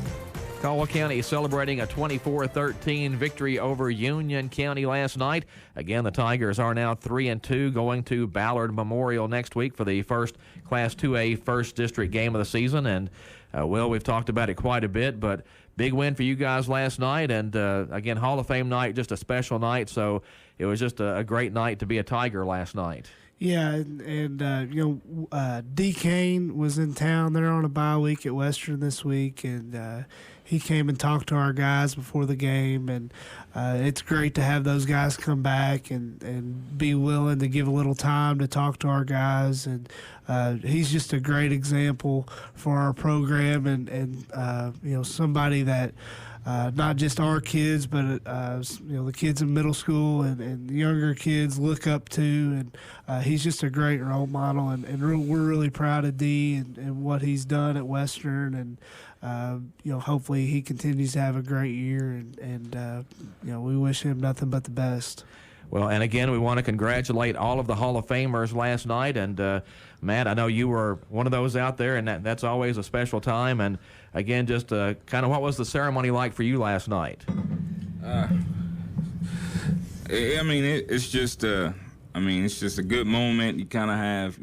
Caldwell County celebrating a 24-13 victory over Union County last night. Again, the Tigers are now 3-2, going to Ballard Memorial next week for the first Class 2A First District game of the season. And, we've talked about it quite a bit, but big win for you guys last night. And, again, Hall of Fame night, just a special night. So it was just a great night to be a Tiger last night. Yeah, and D. Kane was in town. They're on a bye week at Western this week, and he came and talked to our guys before the game. And it's great to have those guys come back and be willing to give a little time to talk to our guys. And he's just a great example for our program, and somebody that not just our kids, but the kids in middle school and younger kids look up to, and he's just a great role model, and we're really proud of D and what he's done at Western, and hopefully he continues to have a great year, and we wish him nothing but the best. Well, and again, we want to congratulate all of the Hall of Famers last night. And, Matt, I know you were one of those out there, and that's always a special time. And, again, just kind of what was the ceremony like for you last night? It's just a good moment. You kind of have,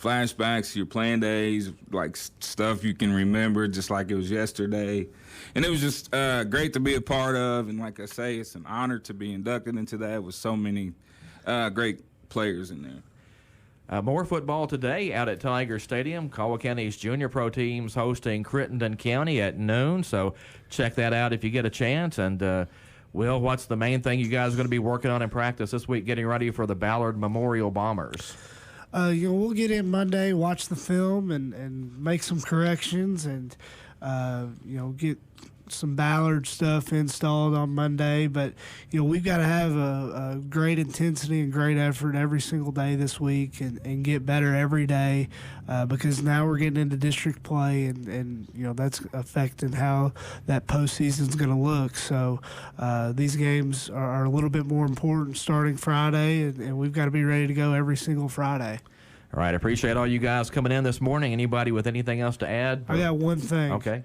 flashbacks to your playing days, like stuff you can remember just like it was yesterday. And it was just great to be a part of. And like I say, it's an honor to be inducted into that with so many great players in there. More football today out at Tiger Stadium. Caldwell County's junior pro teams hosting Crittenden County at noon. So check that out if you get a chance. And, Will, what's the main thing you guys are going to be working on in practice this week, getting ready for the Ballard Memorial Bombers? We'll get in Monday, watch the film, and make some corrections, and get some Ballard stuff installed on Monday. But we've got to have a great intensity and great effort every single day this week, and get better every day, because now we're getting into district play, and that's affecting how that postseason is going to look. So these games are a little bit more important starting Friday, and we've got to be ready to go every single Friday. All right, I appreciate all you guys coming in this morning. Anybody with anything else to add? I got one thing. Okay.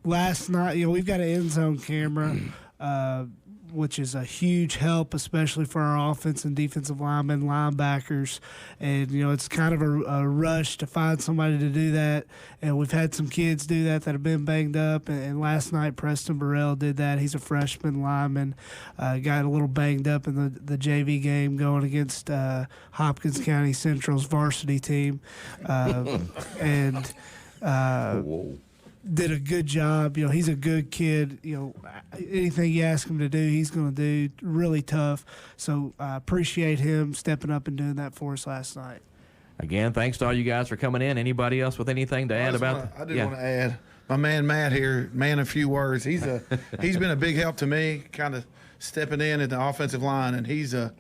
Last night, we've got an end zone camera, which is a huge help, especially for our offense and defensive linemen, linebackers. And, it's kind of a rush to find somebody to do that. And we've had some kids do that have been banged up. And last night, Preston Burrell did that. He's a freshman lineman. Got a little banged up in the JV game going against Hopkins County Central's varsity team. Did a good job. He's a good kid. Anything you ask him to do, he's going to do. Really tough. So I appreciate him stepping up and doing that for us last night. Again, thanks to all you guys for coming in. Anybody else with anything to add about? I do want to add. My man Matt here, man of few words. He's been a big help to me, kind of stepping in at the offensive line, and he's a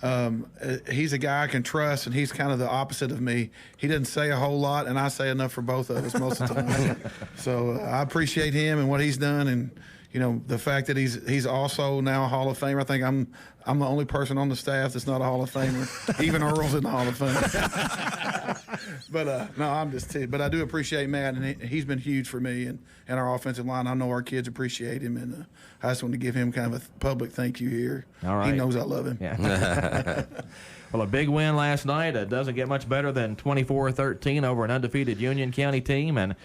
guy I can trust, and he's kind of the opposite of me. He doesn't say a whole lot, and I say enough for both of us most of the time. So I appreciate him and what he's done, and the fact that he's also now a Hall of Famer. I think I'm the only person on the staff that's not a Hall of Famer. Even Earl's in the Hall of Fame. But no, I'm just kidding. But I do appreciate Matt, and he's been huge for me and our offensive line. I know our kids appreciate him, and I just want to give him kind of a public thank you here. All right. He knows I love him. Yeah. Well, a big win last night. It doesn't get much better than 24-13 over an undefeated Union County team, and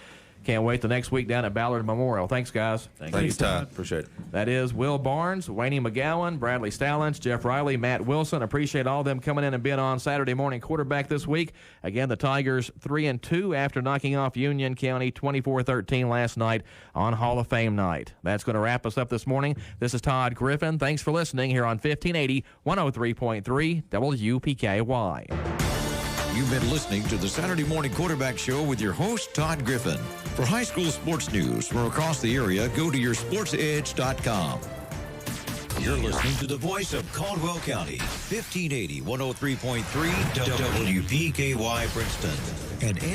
can't wait till next week down at Ballard Memorial. Thanks, guys. Thank you, Todd. Appreciate it. That is Will Barnes, Wayne McGowan, Bradley Stallings, Jeff Riley, Matt Wilson. Appreciate all of them coming in and being on Saturday morning quarterback this week. Again, the Tigers 3-2 after knocking off Union County 24-13 last night on Hall of Fame night. That's going to wrap us up this morning. This is Todd Griffin. Thanks for listening here on 1580 103.3 WPKY. You've been listening to the Saturday Morning Quarterback Show with your host, Todd Griffin. For high school sports news from across the area, go to yoursportsedge.com. You're listening to the voice of Caldwell County, 1580 103.3 WPKY Princeton. And